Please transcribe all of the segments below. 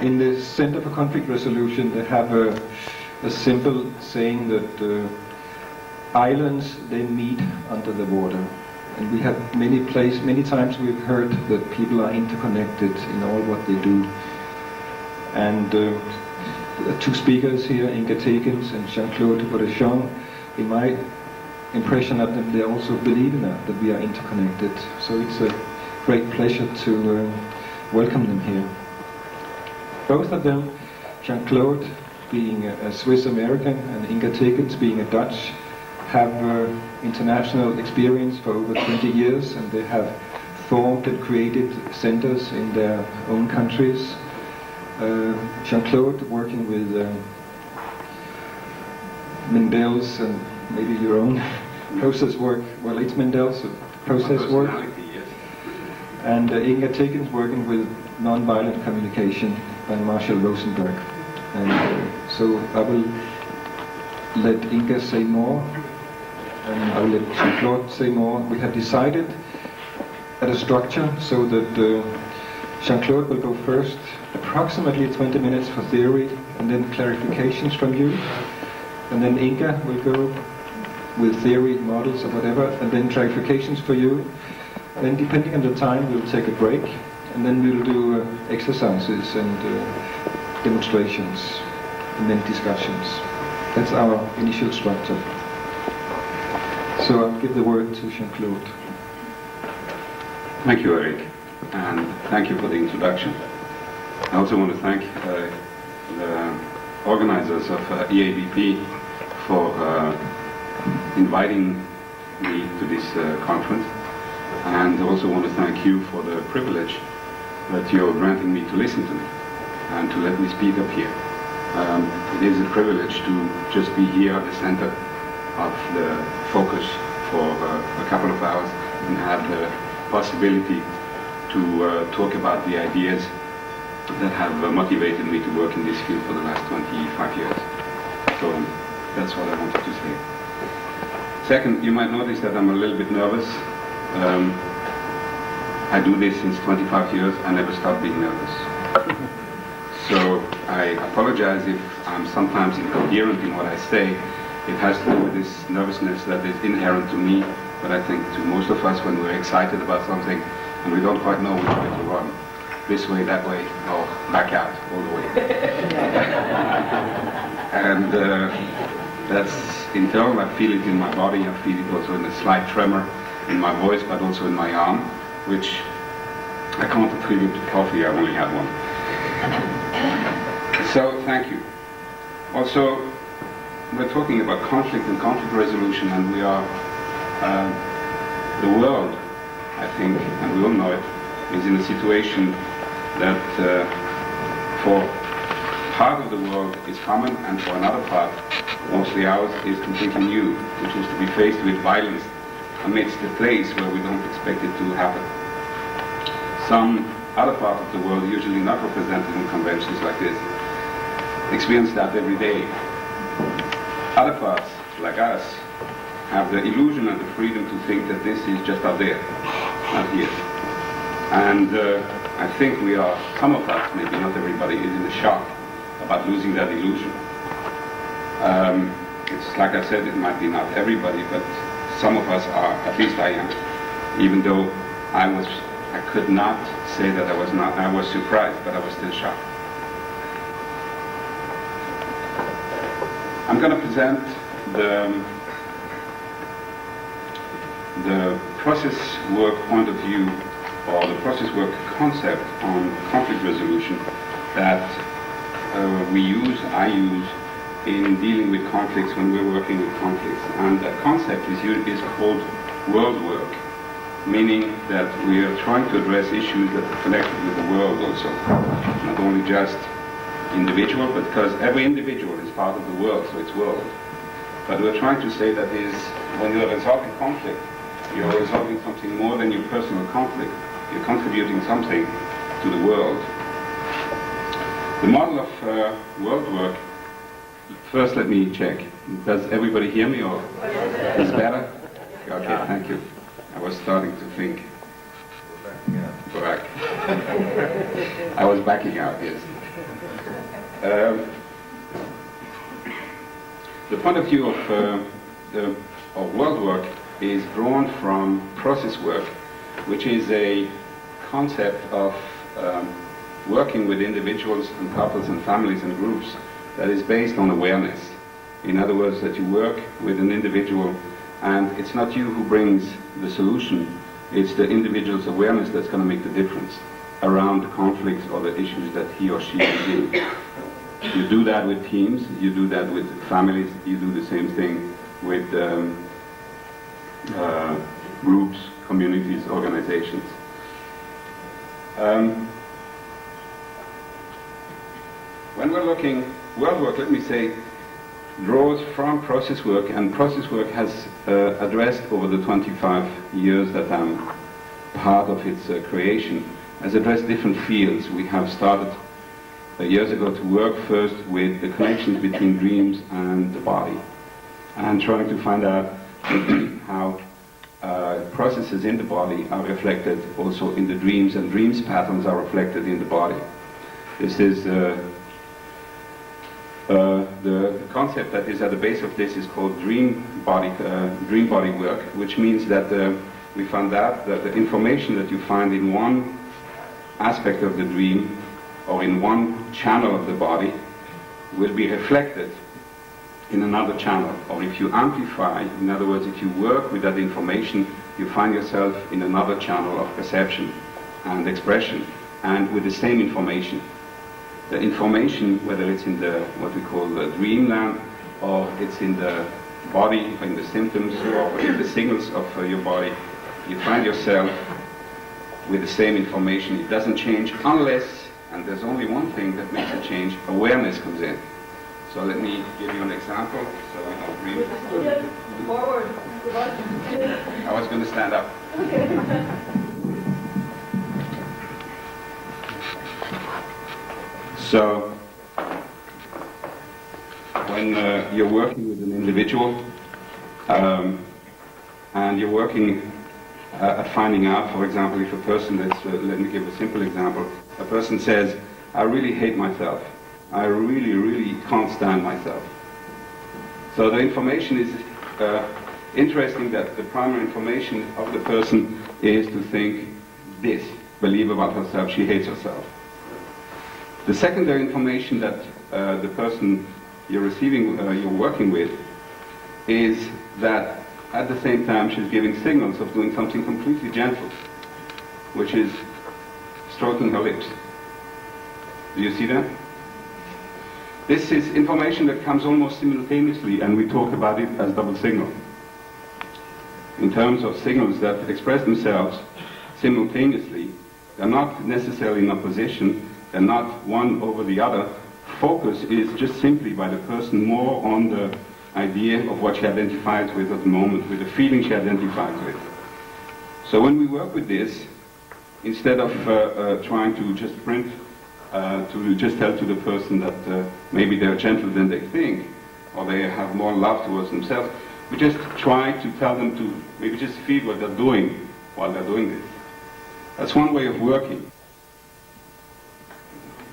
In the Center for Conflict Resolution, they have a simple saying that islands, they meet under the water. And we have many times we've heard that people are interconnected in all what they do. And two speakers here, Inga Tegens and Jean-Claude Bourdichon, in my impression of them, they also believe in that we are interconnected. So it's a great pleasure to welcome them here. Both of them, Jean-Claude being a Swiss-American and Inga Tegens being a Dutch, have international experience for over 20 years, and they have formed and created centers in their own countries. Jean-Claude working with Mendel's and maybe your own process work. Well, it's Mendel's process work. Yes. And Inga Tegens working with nonviolent communication by Marshall Rosenberg. And so I will let Inga say more, and I will let Jean-Claude say more. We have decided at a structure so that Jean-Claude will go first, approximately 20 minutes for theory, and then clarifications from you. And then Inga will go with theory, models or whatever, and then clarifications for you. Then depending on the time, we'll take a break, and then we'll do exercises and demonstrations, and then discussions. That's our initial structure. So I'll give the word to Jean-Claude. Thank you, Eric, and thank you for the introduction. I also want to thank the organizers of EABP for inviting me to this conference, and I also want to thank you for the privilege that you're granting me to listen to me and to let me speak up here. It is a privilege to just be here at the center of the focus for a couple of hours and have the possibility to talk about the ideas that have motivated me to work in this field for the last 25 years. So that's what I wanted to say. Second, you might notice that I'm a little bit nervous. I do this since 25 years. I never stop being nervous. So I apologize if I'm sometimes incoherent in what I say. It has to do with this nervousness that is inherent to me, but I think to most of us when we're excited about something and we don't quite know which way to run. This way, that way, or back out all the way. And that's internal. I feel it in my body. I feel it also in a slight tremor in my voice, but also in my arm, which I can't attribute to coffee. I only had one. So, thank you. Also, we're talking about conflict and conflict resolution, and we are, the world, I think, and we all know it, is in a situation that for part of the world is common, and for another part, mostly ours, is completely new, which is to be faced with violence amidst a place where we don't expect it to happen. Some other part of the world, usually not represented in conventions like this, experience that every day. Other parts, like us, have the illusion and the freedom to think that this is just out there, not here. And I think we are, some of us, maybe not everybody, is in a shock about losing that illusion. It's like I said, it might be not everybody, but some of us are, at least I am. Even though I could not say that I was surprised, but I was still shocked. I'm going to present the process work point of view, or the process work concept on conflict resolution that I use in dealing with conflicts when we're working with conflicts. And that concept is called world work, meaning that we are trying to address issues that are connected with the world also, not only just individual, but because every individual is part of the world, so it's world. But we're trying to say that when you're resolving conflict, you're resolving something more than your personal conflict. You're contributing something to the world. The model of world work, first let me check. Does everybody hear me, or is better? Okay, thank you. I was starting to think. Back. I was backing out, yes. The point of view of world work is drawn from process work, which is a concept of working with individuals and couples and families and groups that is based on awareness. In other words, that you work with an individual and it's not you who brings the solution, it's the individual's awareness that's going to make the difference around the conflicts or the issues that he or she is in. You do that with teams, you do that with families, you do the same thing with groups, communities, organizations. When we're looking, world work, let me say, draws from process work, and process work has addressed over the 25 years that I'm part of its creation, has addressed different fields. We have started years ago to work first with the connections between dreams and the body, and trying to find out how processes in the body are reflected also in the dreams, and dreams patterns are reflected in the body. This is the concept that is at the base of this is called dream body work, which means that we found out that the information that you find in one aspect of the dream or in one channel of the body will be reflected in another channel. Or if you amplify, in other words, if you work with that information, you find yourself in another channel of perception and expression, and with the same information. The information, whether it's in the what we call the dreamland, or it's in the body, or in the symptoms, or in the signals of your body, you find yourself with the same information. It doesn't change unless, and there's only one thing that makes it change, awareness comes in. So let me give you an example, so we don't dream. Forward. I was going to stand up. Okay. So, when you're working with an individual, and you're working at finding out, for example, if a person, let me give a simple example, a person says, I really hate myself. I really, really can't stand myself. So the information is interesting that the primary information of the person is to think this, believe about herself, she hates herself. The secondary information that the person you're receiving, you're working with, is that at the same time she's giving signals of doing something completely gentle, which is stroking her lips. Do you see that? This is information that comes almost simultaneously, and we talk about it as double signal. In terms of signals that express themselves simultaneously, they're not necessarily in opposition, they're not one over the other. Focus is just simply by the person more on the idea of what she identifies with at the moment, with the feeling she identifies with. So when we work with this, instead of trying to just print, to just tell to the person that maybe they're gentler than they think, or they have more love towards themselves, we just try to tell them to maybe just feel what they're doing while they're doing this. That's one way of working.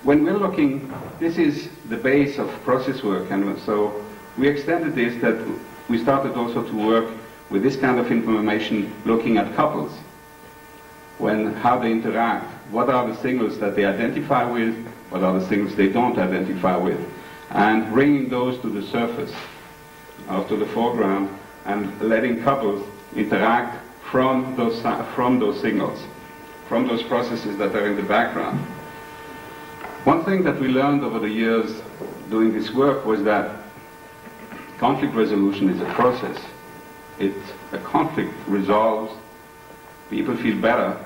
When we're looking, this is the base of process work, and so we extended this, that we started also to work with this kind of information looking at couples, how they interact, what are the signals that they identify with, what are the signals they don't identify with, and bringing those to the surface, to the foreground, and letting couples interact from those signals, from those processes that are in the background. One thing that we learned over the years doing this work was that conflict resolution is a process. A conflict resolves, people feel better,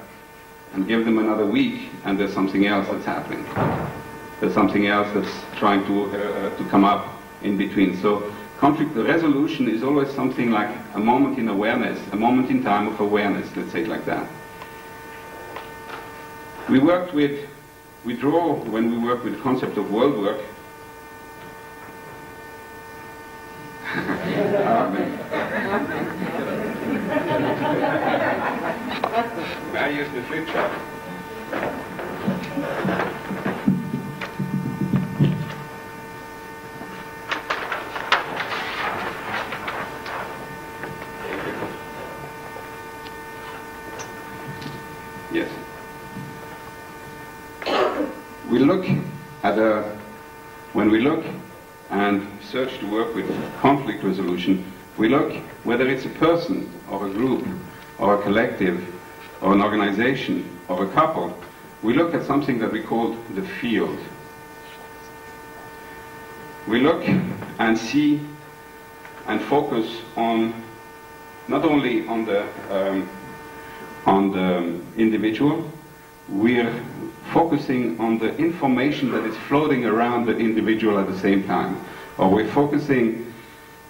and give them another week, and there's something else that's happening. There's something else that's trying to come up in between. So conflict resolution is always something like a moment in awareness, a moment in time of awareness, let's say it like that. We draw, when we work with the concept of world work, I use the flip chart. when we look and search to work with conflict resolution, we look whether it's a person or a group or a collective or an organization or a couple, we look at something that we call the field. We look and see and focus on not only on the individual, we're focusing on the information that is floating around the individual at the same time. Or we're focusing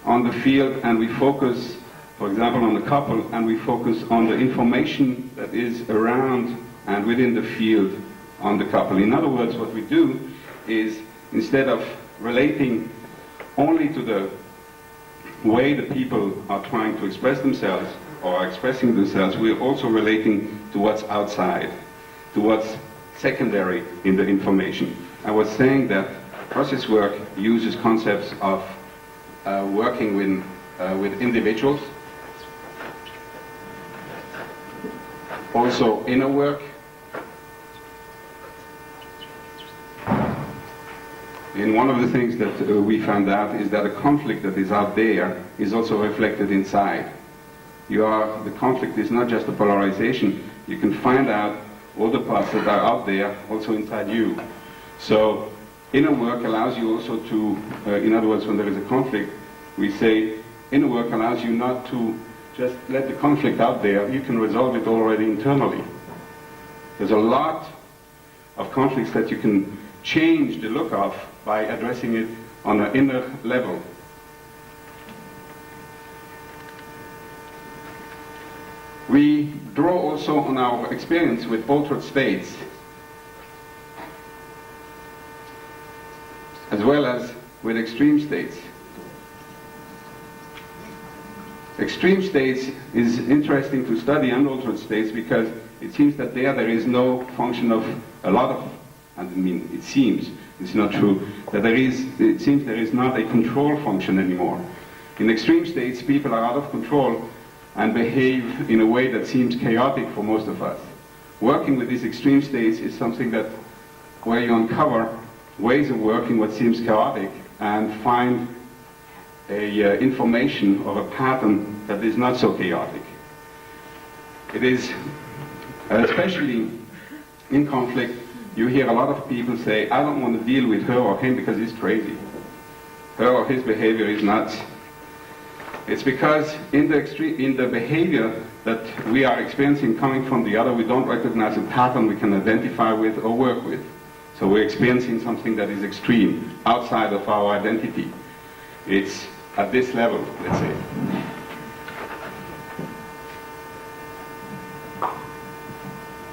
on the field and we focus, for example, on the couple, and we focus on the information that is around and within the field on the couple. In other words, what we do is, instead of relating only to the way the people are trying to express themselves or are expressing themselves, we're also relating to what's outside, to what's secondary in the information. I was saying that process work uses concepts of working with individuals, also inner work, and one of the things that we found out is that a conflict that is out there is also reflected inside. The conflict is not just a polarization. You can find out all the parts that are out there also inside you. So inner work allows you also to, in other words, when there is a conflict, we say inner work allows you not to just let the conflict out there. You can resolve it already internally. There's a lot of conflicts that you can change the look of by addressing it on an inner level. We draw also on our experience with altered states, as well as with extreme states. Extreme states is interesting to study, unaltered states, because it seems that there is no function of a lot of, it seems, it's not true, that it seems there is not a control function anymore. In extreme states, people are out of control and behave in a way that seems chaotic for most of us. Working with these extreme states is something where you uncover ways of working what seems chaotic and find information or a pattern that is not so chaotic. It is, especially in conflict, you hear a lot of people say, I don't want to deal with her or him because he's crazy. Her or his behavior is nuts. It's because in the behavior that we are experiencing coming from the other, we don't recognize a pattern we can identify with or work with. So we're experiencing something that is extreme, outside of our identity. It's at this level, let's say.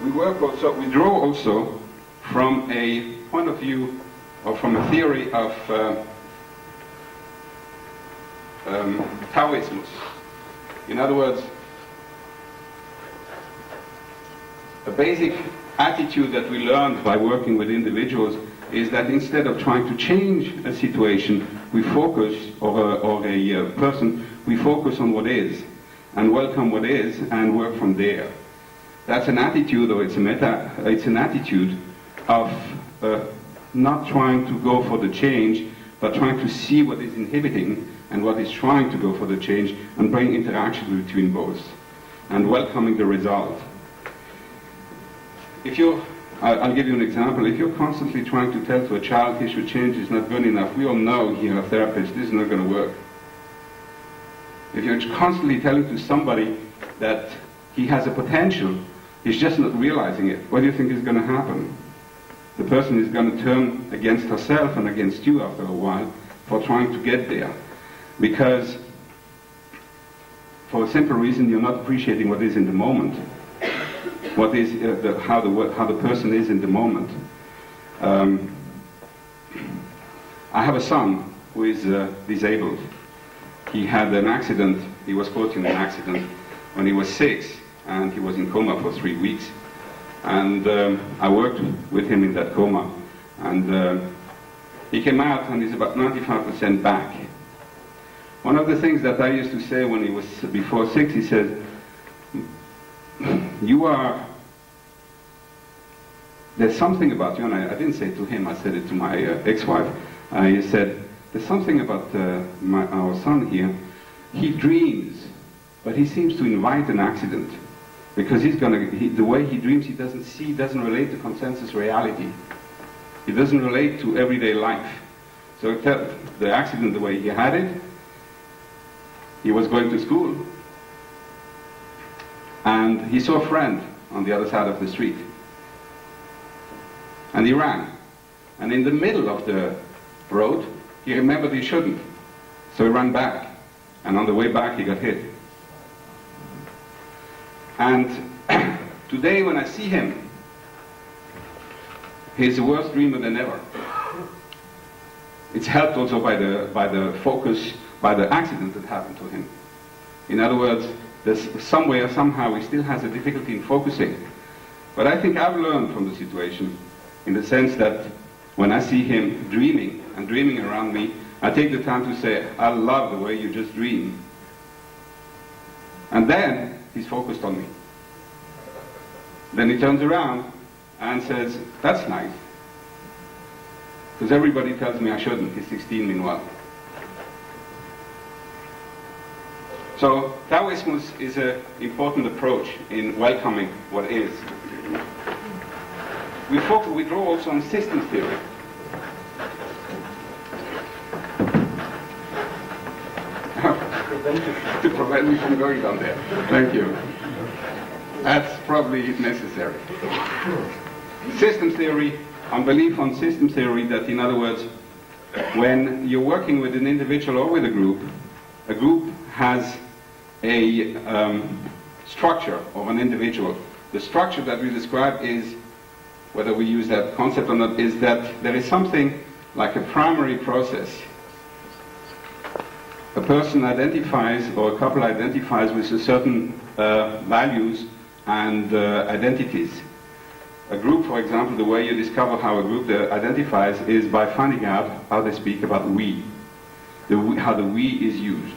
We draw also from a point of view, or from a theory of Taoism. In other words, a basic attitude that we learned by working with individuals is that instead of trying to change a situation, we focus, or a person, we focus on what is, and welcome what is, and work from there. That's an attitude, or it's an attitude of not trying to go for the change, but trying to see what is inhibiting and what is trying to go for the change, and bring interaction between both, and welcoming the result. I'll give you an example. If you're constantly trying to tell to a child he should change, is not good enough, we all know here as therapists, this is not going to work. If you're constantly telling to somebody that he has a potential, he's just not realizing it, what do you think is going to happen? The person is going to turn against herself and against you after a while for trying to get there. Because, for a simple reason, you're not appreciating what is in the moment. What is how the person is in the moment. I have a son who is disabled. He had an accident. He was caught in an accident when he was 6, and he was in coma for 3 weeks. And I worked with him in that coma, and he came out and he's about 95% back. One of the things that I used to say when he was before 6, he said, you are there's something about you, and I didn't say it to him, I said it to my ex-wife. I said, there's something about our son here. He dreams, but he seems to invite an accident. Because the way he dreams, he doesn't relate to consensus reality. It doesn't relate to everyday life. So the accident, the way he had it, he was going to school, and he saw a friend on the other side of the street. And he ran. And in the middle of the road, he remembered he shouldn't. So he ran back. And on the way back, he got hit. And today, when I see him, he's a worse dreamer than ever. It's helped also by the focus, by the accident that happened to him. In other words, there's somewhere, somehow, he still has a difficulty in focusing. But I think I've learned from the situation, in the sense that when I see him dreaming, and dreaming around me, I take the time to say, I love the way you just dream. And then he's focused on me. Then he turns around and says, that's nice. Because everybody tells me I shouldn't. He's 16 meanwhile. So Taoism is an important approach in welcoming what is. We draw also on systems theory. To prevent me from going down there. Thank you. That's probably necessary. Systems theory, on belief on systems theory, that in other words, when you're working with an individual or with a group has a structure of an individual. The structure that we describe is, whether we use that concept or not, is that there is something like a primary process. A person identifies, or a couple identifies with a certain values and identities. A group, for example, the way you discover how a group identifies is by finding out how they speak about we, how the we is used.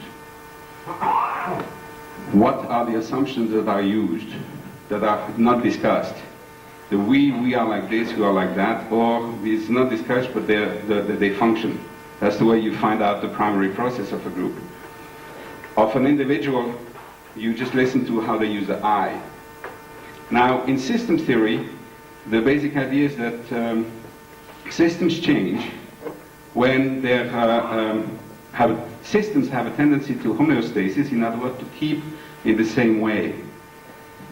What are the assumptions that are used, that are not discussed? The we are like this, we are like that, or it's not discussed, but they function. That's the way you find out the primary process of a group. Of an individual, you just listen to how they use the I. Now, in systems theory, the basic idea is that systems change when systems have a tendency to homeostasis, in other words, to keep in the same way.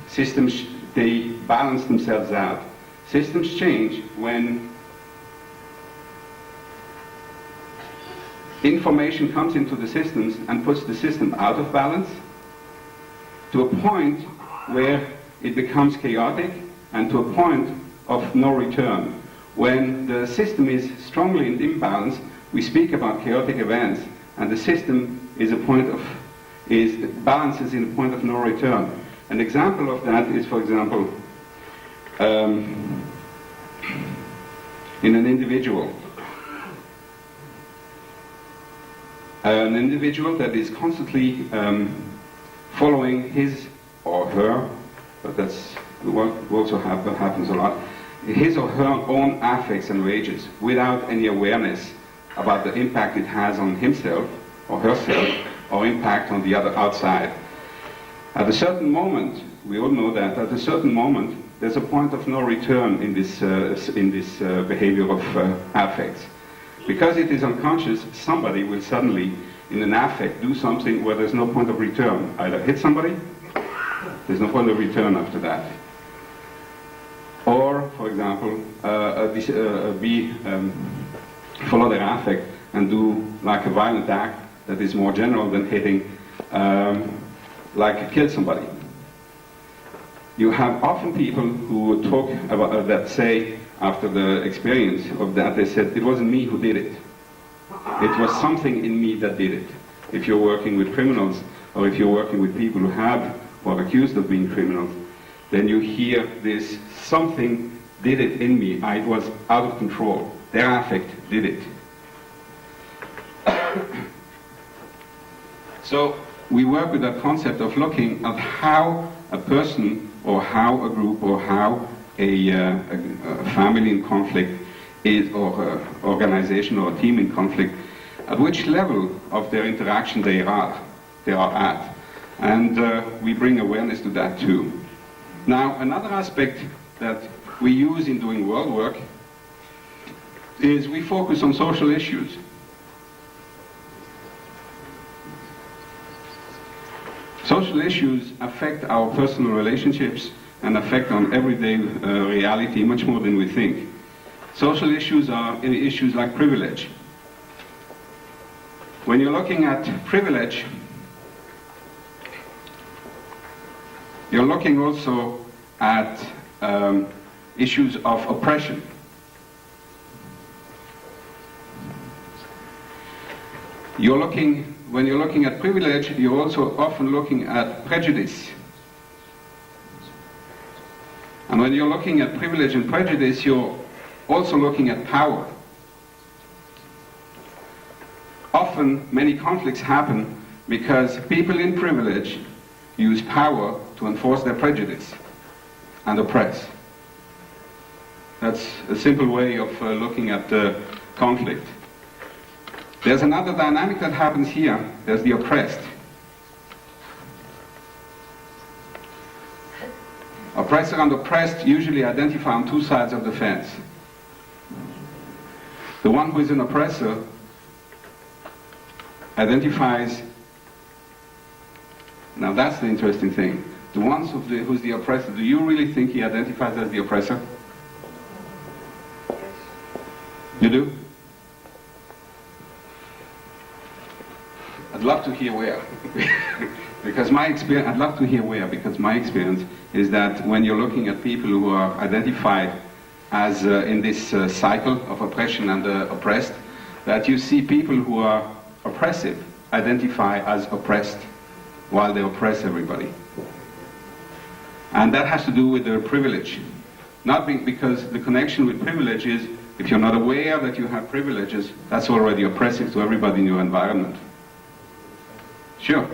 Systems, they balance themselves out. Systems change when information comes into the systems and puts the system out of balance to a point where it becomes chaotic, and to a point of no return. When the system is strongly in imbalance, we speak about chaotic events, and the system is balances in a point of no return. An example of that is, for example, in an individual. An individual that is constantly following his or her, but that's what also happens a lot, his or her own affects and rages without any awareness about the impact it has on himself or herself, or impact on the other outside. At a certain moment, we all know that at a certain moment there's a point of no return in this behavior of affects. Because it is unconscious, somebody will suddenly, in an affect, do something where there's no point of return. Either hit somebody, there's no point of return after that. Or, for example, follow their affect and do like a violent act that is more general than hitting, like kill somebody. You have often people who talk about that say, after the experience of that, they said, it wasn't me who did it. It was something in me that did it. If you're working with criminals, or if you're working with people who are accused of being criminals, then you hear this, something did it in me, I was out of control. Their affect did it. So we work with that concept of looking at how a person, or how a group, or how a family in conflict is, or an organization or a team in conflict, at which level of their interaction they are at. And we bring awareness to that too. Now, another aspect that we use in doing world work is we focus on social issues. Social issues affect our personal relationships and affect on everyday reality much more than we think. Social issues are issues like privilege. When you're looking at privilege, you're looking also at issues of oppression. When you're looking at privilege, you're also often looking at prejudice. And when you're looking at privilege and prejudice, you're also looking at power. Often, many conflicts happen because people in privilege use power to enforce their prejudice and oppress. That's a simple way of looking at conflict. There's another dynamic that happens here. There's the oppressed. Oppressor and oppressed usually identify on two sides of the fence. The one who is an oppressor identifies, now that's the interesting thing, the ones who's the oppressor, do you really think he identifies as the oppressor? You do? I'd love to hear where. Because my experience, I'd love to hear where, because my experience is that when you're looking at people who are identified as in this cycle of oppression and oppressed, that you see people who are oppressive identify as oppressed while they oppress everybody. And that has to do with their privilege. Not because the connection with privilege is, if you're not aware that you have privileges, that's already oppressive to everybody in your environment. Sure.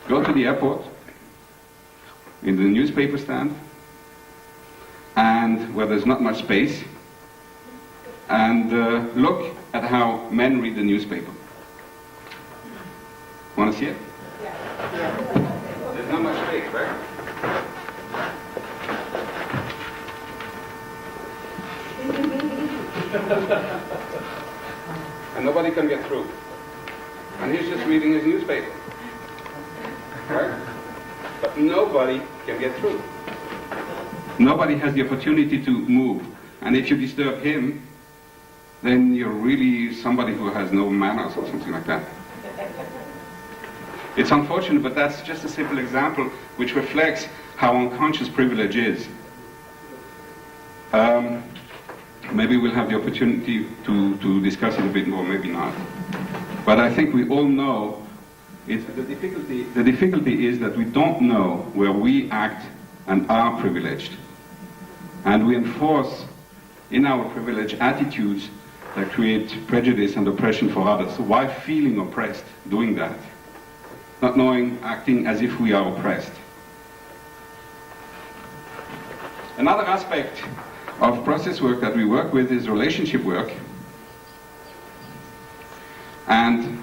Go to the airport, in the newspaper stand, and where there's not much space, and look at how men read the newspaper. Want to see it? Yeah. There's not much space, right? And nobody can get through. And he's just reading his newspaper. Right? But nobody can get through. Nobody has the opportunity to move. And if you disturb him, then you're really somebody who has no manners or something like that. It's unfortunate, but that's just a simple example which reflects how unconscious privilege is. Maybe we'll have the opportunity to discuss it a bit more, maybe not. But I think we all know the difficulty is that we don't know where we act and are privileged. And we enforce in our privilege attitudes that create prejudice and oppression for others. So while feeling oppressed, doing that, not knowing, acting as if we are oppressed. Another aspect of process work that we work with is relationship work. And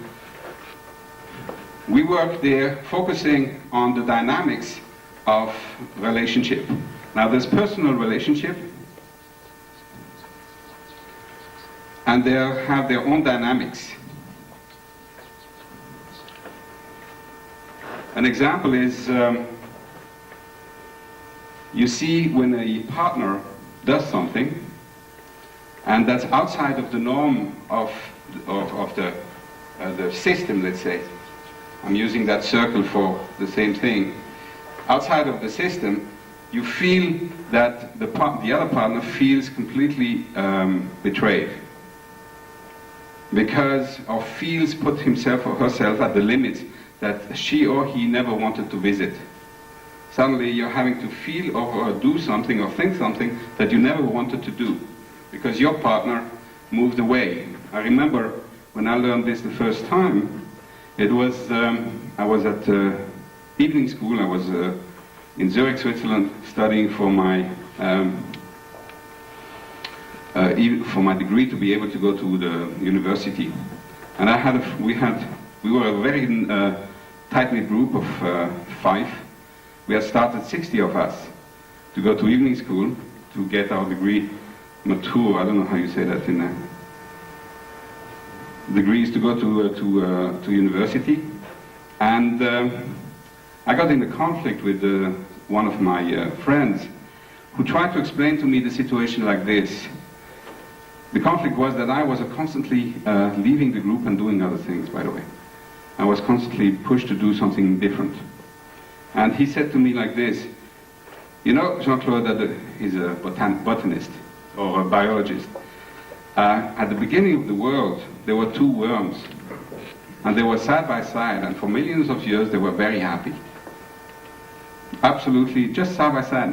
we work there focusing on the dynamics of relationship. Now there's personal relationship, and they have their own dynamics. An example is, you see when a partner does something, and that's outside of the norm of the system, let's say. I'm using that circle for the same thing. Outside of the system, you feel that the other partner feels completely betrayed. Because, or feels put himself or herself at the limits that she or he never wanted to visit. Suddenly you're having to feel or do something or think something that you never wanted to do, because your partner moved away. I remember when I learned this the first time, it was, I was at evening school, I was in Zurich, Switzerland, studying for my even for my degree, to be able to go to the university. And we were a very tight-knit group of 5. We had started 60 of us to go to evening school to get our degree mature. I don't know how you say that in degrees, to go to university. And I got in a conflict with one of my friends who tried to explain to me the situation like this. The conflict was that I was constantly leaving the group and doing other things, by the way. I was constantly pushed to do something different. And he said to me like this, you know, Jean-Claude, that is a botanist or a biologist. At the beginning of the world, there were 2 worms, and they were side by side, and for millions of years they were very happy. Absolutely, just side by side,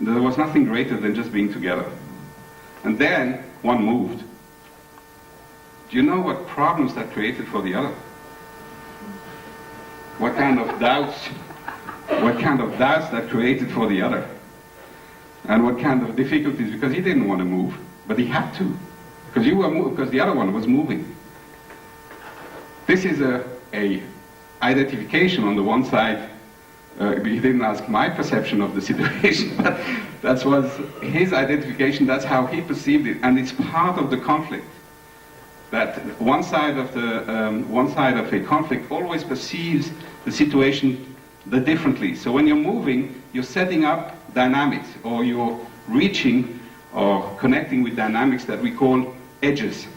there was nothing greater than just being together. And then one moved. Do you know what problems that created for the other? What kind of doubts that created for the other? And what kind of difficulties, because he didn't want to move, but he had to, because the other one was moving. This is a identification on the one side. He didn't ask my perception of the situation, but that was his identification. That's how he perceived it, and it's part of the conflict. That one side of a conflict always perceives the situation differently. So when you're moving, you're setting up dynamics, or you're reaching or connecting with dynamics that we call edges.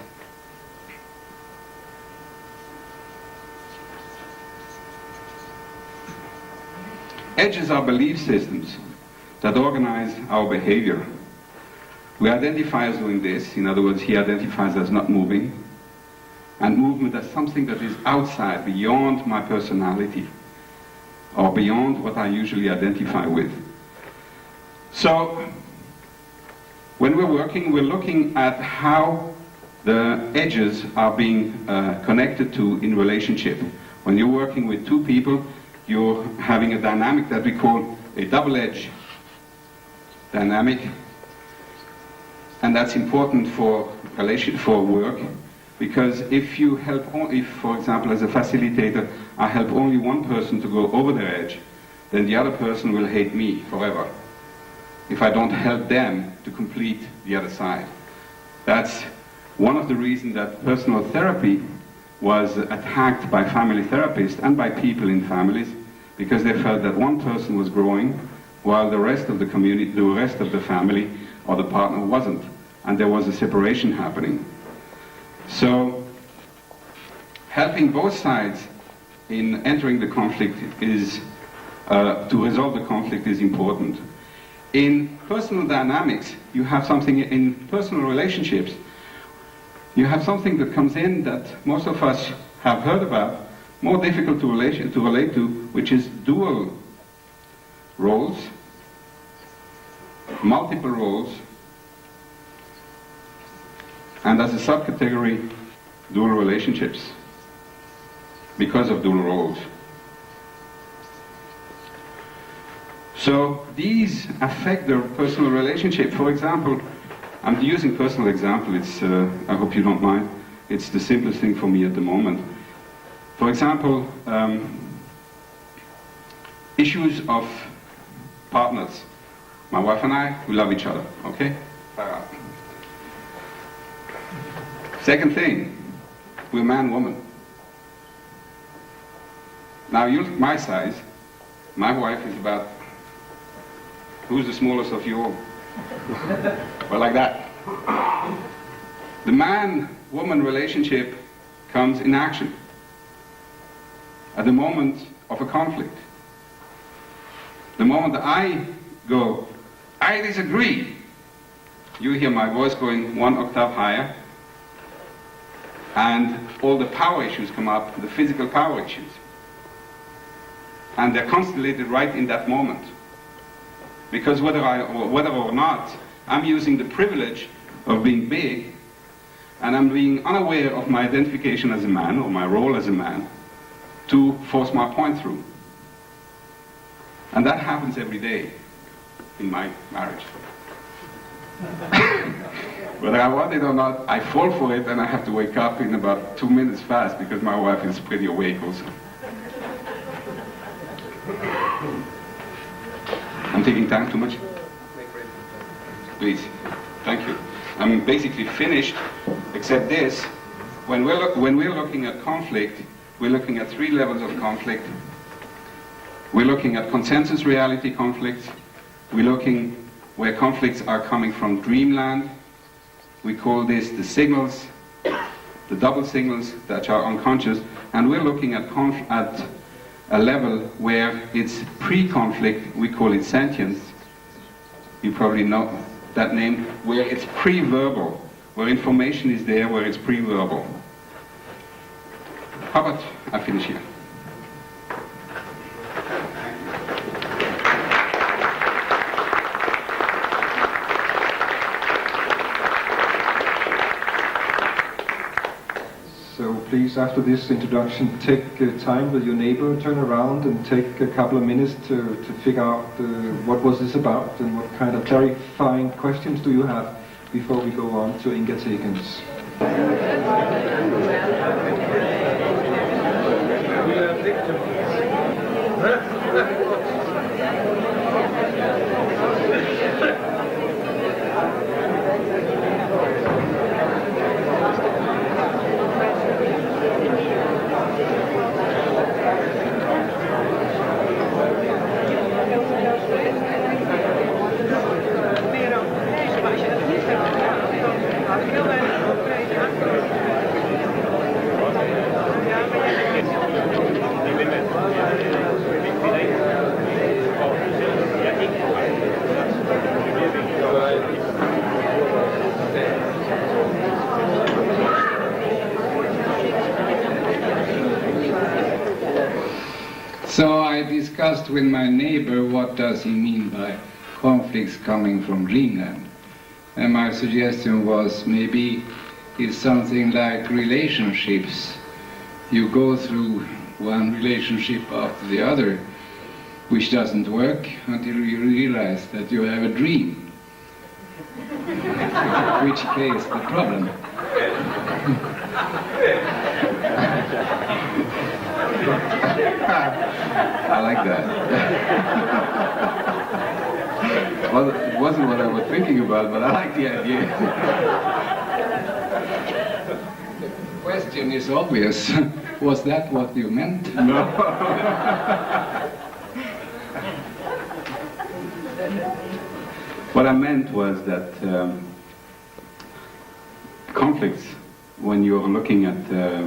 Edges are belief systems that organize our behavior. We identify as doing this. In other words, he identifies as not moving, and movement as something that is outside, beyond my personality, or beyond what I usually identify with. So, when we're working, we're looking at how the edges are being connected to in relationship. When you're working with 2 people, you're having a dynamic that we call a double-edge dynamic, and that's important for work, because if, for example, as a facilitator, I help only one person to go over their edge, then the other person will hate me forever if I don't help them to complete the other side. That's one of the reasons that personal therapy was attacked by family therapists and by people in families, because they felt that one person was growing while the rest of the community, the rest of the family or the partner wasn't, and there was a separation happening. So helping both sides in entering the conflict is, to resolve the conflict, is important. In personal dynamics, you have something, in personal relationships, you have something that comes in that most of us have heard about, more difficult to relate to, which is dual roles, multiple roles, and as a subcategory, dual relationships, because of dual roles. So these affect their personal relationship. For example, I'm using personal example, it's, I hope you don't mind, it's the simplest thing for me at the moment. For example, issues of partners. My wife and I, we love each other, okay? Second thing, we're man-woman. Now you look at my size, my wife is about, who's the smallest of you all? Well, like that. The man-woman relationship comes in action at the moment of a conflict. The moment that I go, I disagree, you hear my voice going 1 octave higher, and all the power issues come up, the physical power issues. And they're constellated right in that moment. Because whether or not, I'm using the privilege of being big, and I'm being unaware of my identification as a man, or my role as a man, to force my point through. And that happens every day. in my marriage. Whether I want it or not, I fall for it and I have to wake up in about 2 minutes fast because my wife is pretty awake also. I'm taking time too much? Please. Thank you. I'm basically finished, except this. When we're looking at conflict, we're looking at 3 levels of conflict. We're looking at consensus reality conflicts. We're looking where conflicts are coming from dreamland. We call this the signals, the double signals that are unconscious. And we're looking at a level where it's pre-conflict. We call it sentience. You probably know that name, where it's pre-verbal, where information is there, where it's pre-verbal. How about I finish here? So please, after this introduction, take time with your neighbor, turn around and take a couple of minutes to figure out what was this about and what kind of clarifying questions do you have before we go on to Inga Tegens. So I discussed with my neighbor what does he mean by conflicts coming from dreamland. And my suggestion was maybe it's something like relationships. You go through one relationship after the other, which doesn't work until you realize that you have a dream. In which case the problem. I like that. Well, it wasn't what I was thinking about, but I like the idea. The question is obvious. Was that what you meant? No. What I meant was that conflicts, when you're looking at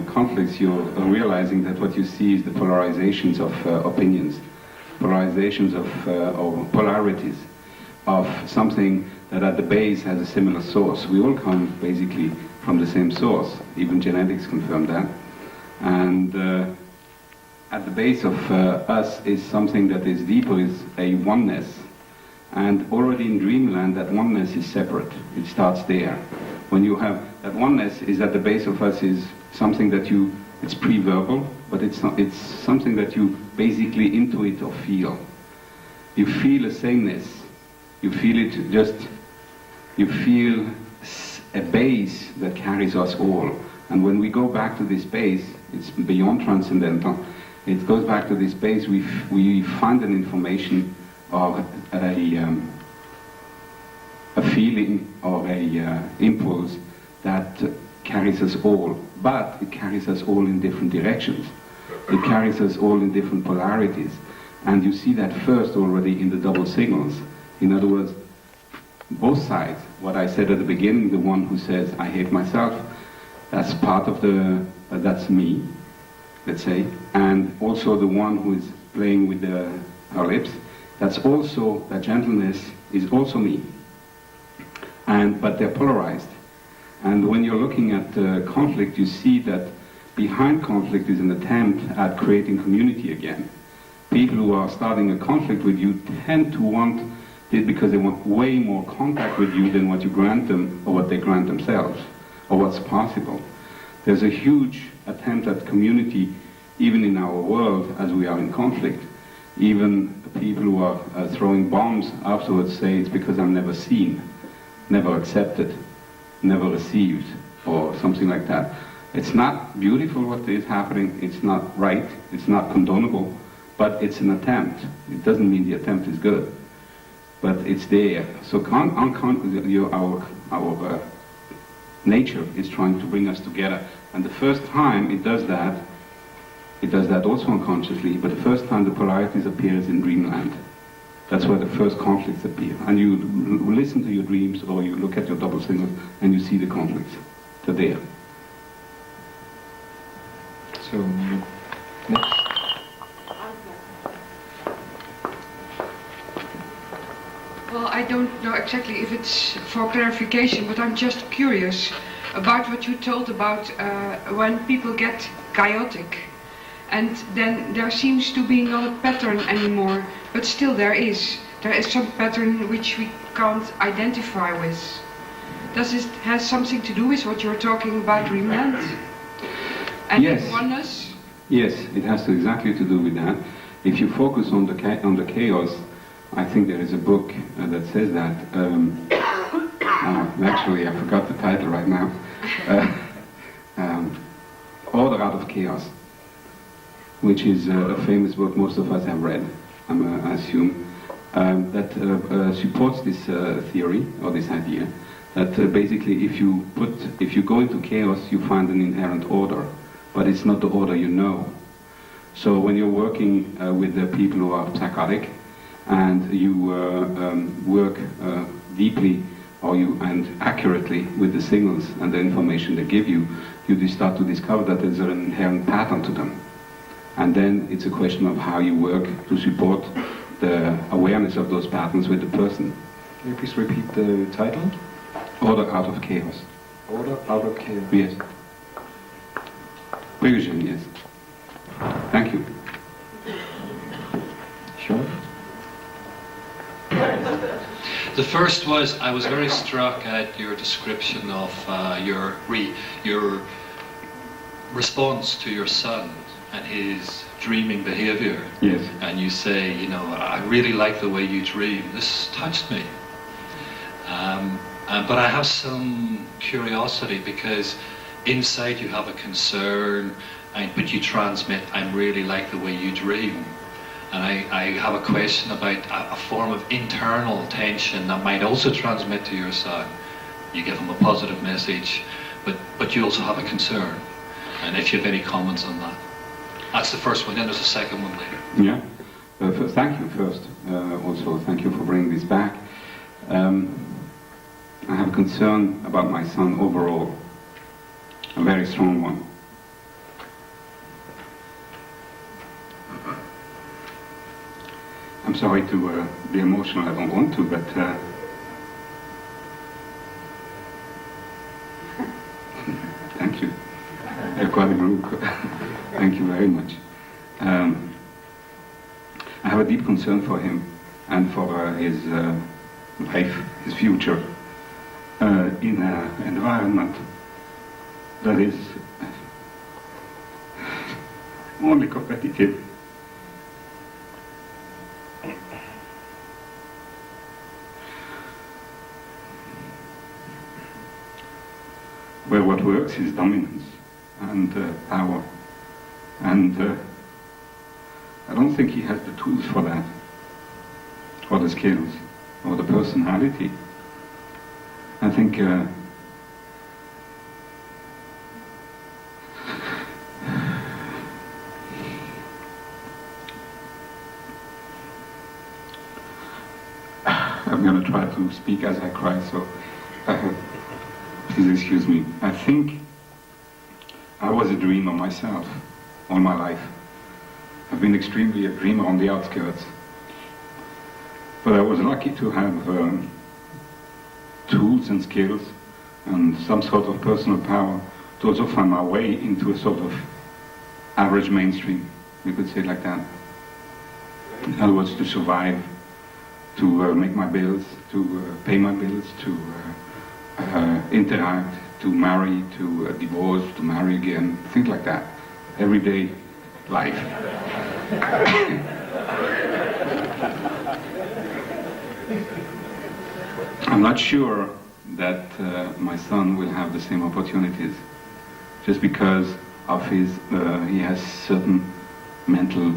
conflicts, you're realizing that what you see is the polarizations of opinions, polarizations of or polarities of something that at the base has a similar source. We all come basically from the same source. Even genetics confirm that. And at the base of us is something that is deeper, is a oneness. And already in dreamland, that oneness is separate. It starts there. When you have that oneness is at the base of us is something that it's pre-verbal, but it's something that you basically intuit or feel. You feel a sameness. You feel it you feel a base that carries us all. And when we go back to this base, it's beyond transcendental. It goes back to this base, we find an information or a feeling or a impulse that carries us all, but it carries us all in different directions. It carries us all in different polarities. And you see that first already in the double signals. In other words, both sides, what I said at the beginning, the one who says, I hate myself, that's part of that's me, let's say, and also the one who is playing with her lips, that's also, that gentleness is also me. But they're polarized. And when you're looking at conflict, you see that behind conflict is an attempt at creating community again. People who are starting a conflict with you tend to want it because they want way more contact with you than what you grant them or what they grant themselves or what's possible. There's a huge attempt at community even in our world as we are in conflict. Even people who are throwing bombs afterwards say it's because I'm never seen, never accepted, never received, or something like that. It's not beautiful what is happening, it's not right, it's not condonable, but it's an attempt. It doesn't mean the attempt is good, but it's there. So our nature is trying to bring us together. And the first time it does that also unconsciously, but the first time the polarities appears in dreamland. That's where the first conflicts appear. And you listen to your dreams, or you look at your double singles, and you see the conflicts. They're there. So, next. Well, I don't know exactly if it's for clarification, but I'm just curious about what you told about when people get chaotic. And then there seems to be not a pattern anymore, but still there is some pattern which we can't identify with. Does it have something to do with what you're talking about dreamland? And yes. oneness? Yes, it has exactly to do with that. If you focus on the chaos, I think there is a book that says that. Actually, I forgot the title right now. Order Out of Chaos, which is a famous book most of us have read, I assume, that supports this theory, or this idea, that basically if you go into chaos, you find an inherent order, but it's not the order you know. So when you're working with the people who are psychotic, and you work deeply and accurately with the signals and the information they give you, you start to discover that there's an inherent pattern to them. And then it's a question of how you work to support the awareness of those patterns with the person. Can you please repeat the title? Order Out of Chaos. Order Out of Chaos. Yes. Revision, yes. Thank you. Sure. The first was, I was very struck at your description of your response to your son and his dreaming behavior. Yes. And you say, you know, I really like the way you dream. This touched me. But I have some curiosity, because inside you have a concern, but you transmit, I really like the way you dream. And I have a question about a form of internal tension that might also transmit to your son. You give him a positive message, but you also have a concern. And if you have any comments on that. That's the first one, then there's a second one later. Yeah. Thank you first. Also, thank you for bringing this back. I have a concern about my son overall, a very strong one. I'm sorry to be emotional, I don't want to, but thank you. You're quite a group. Thank you very much. I have a deep concern for him and for his life, his future, in an environment that is only competitive. Where what works is dominance and power. And I don't think he has the tools for that, or the skills, or the personality. I think I'm going to try to speak as I cry, so please excuse me. I think I was a dreamer myself all my life. I've been extremely a dreamer on the outskirts. But I was lucky to have tools and skills and some sort of personal power to also find my way into a sort of average mainstream, you could say it like that. In other words, to survive, to make my bills, to pay my bills, to interact, to marry, to divorce, to marry again, things like that. Everyday life. I'm not sure that my son will have the same opportunities, just because of his, he has certain mental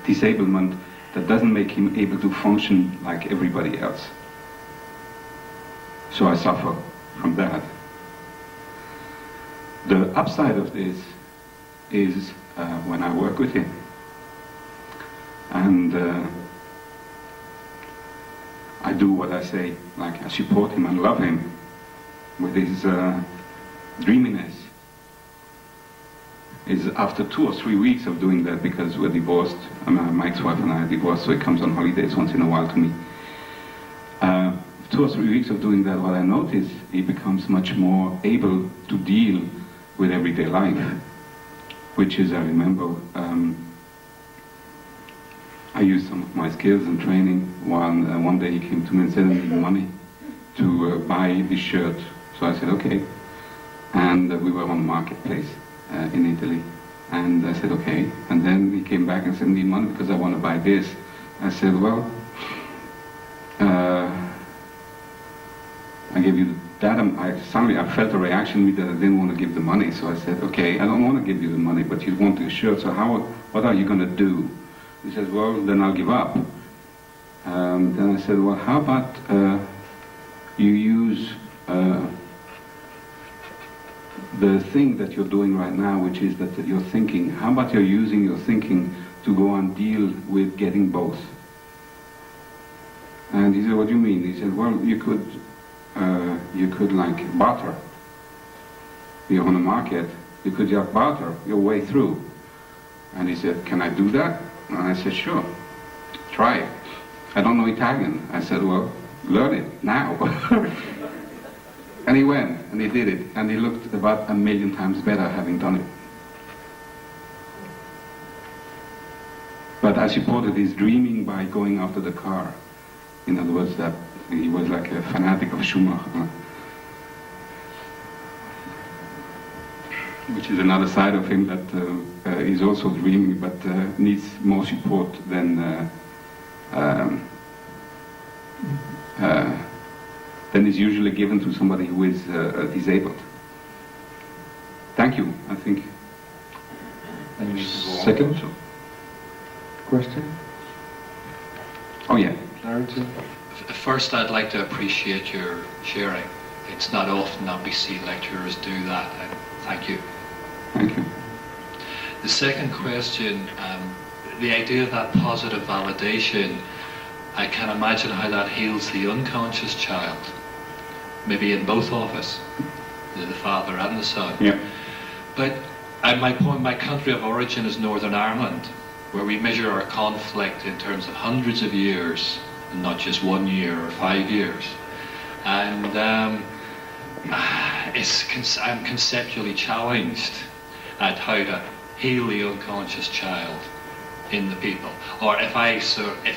disablement that doesn't make him able to function like everybody else. So I suffer from that. The upside of this is when I work with him. And I do what I say, like I support him and love him with his dreaminess. Is after 2 or 3 weeks of doing that, because we're divorced, my ex-wife and I are divorced, so he comes on holidays once in a while to me. 2 or 3 weeks of doing that, what I notice, he becomes much more able to deal with everyday life, which is, I remember, I used some of my skills and training. One day he came to me and said, I need money to buy this shirt. So I said, okay. And we were on the marketplace in Italy. And I said, okay. And then he came back and said, I need money because I want to buy this. I said, well, I gave you that. Suddenly I felt a reaction in me that I didn't want to give the money. So I said, okay, I don't want to give you the money, but you want the shirt, so what are you going to do? He says, well, then I'll give up. Then I said, well, how about you use the thing that you're doing right now, which is that you're thinking. How about you're using your thinking to go and deal with getting both? And he said, what do you mean? He said, well, you could like barter. You're on the market, you could just barter your way through. And he said, can I do that? And I said, sure, try it. I don't know Italian. I said, well, learn it now. And he went, and he did it, and he looked about 1,000,000 times better having done it. But I supported his dreaming by going after the car. In other words, that he was like a fanatic of Schumacher, which is another side of him that is also dreaming, but needs more support than is usually given to somebody who is disabled. Thank you, I think. And second question? Oh yeah. Clarity? First, I'd like to appreciate your sharing. It's not often that we see lecturers do that, and thank you. Thank you. The second question, the idea of that positive validation, I can imagine how that heals the unconscious child, maybe in both of us, the father and the son. Yeah. But my country of origin is Northern Ireland, where we measure our conflict in terms of hundreds of years, and not just 1 year or 5 years. And I'm conceptually challenged at how to heal the unconscious child in the people. Or if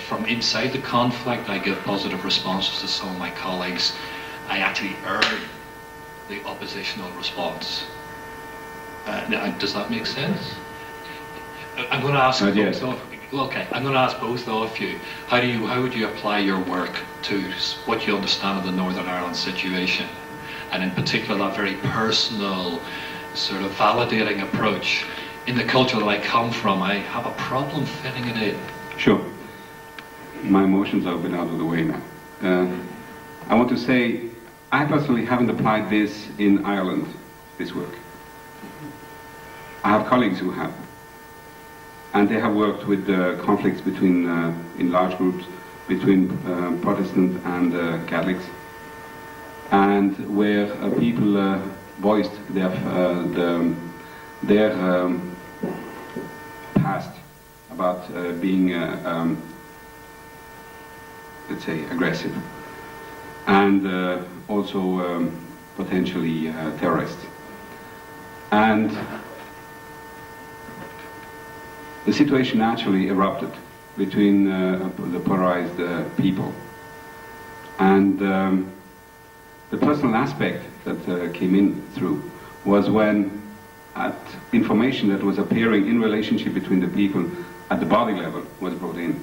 from inside the conflict I give positive responses to some of my colleagues, I actually earn the oppositional response. Does that make sense? I'm going to ask yes. I'm going to ask both of you. How would you apply your work to what you understand of the Northern Ireland situation, and in particular that very personal, sort of validating approach? In the culture that I come from, I have a problem fitting it in. Sure. My emotions have been out of the way now. I want to say, I personally haven't applied this in Ireland, this work. I have colleagues who have. And they have worked with conflicts between, in large groups, between Protestant and Catholics, and where people voiced their past about being, let's say, aggressive, and also potentially terrorists. And the situation naturally erupted between the polarized people. And the personal aspect that came in through was when at information that was appearing in relationship between the people at the body level was brought in.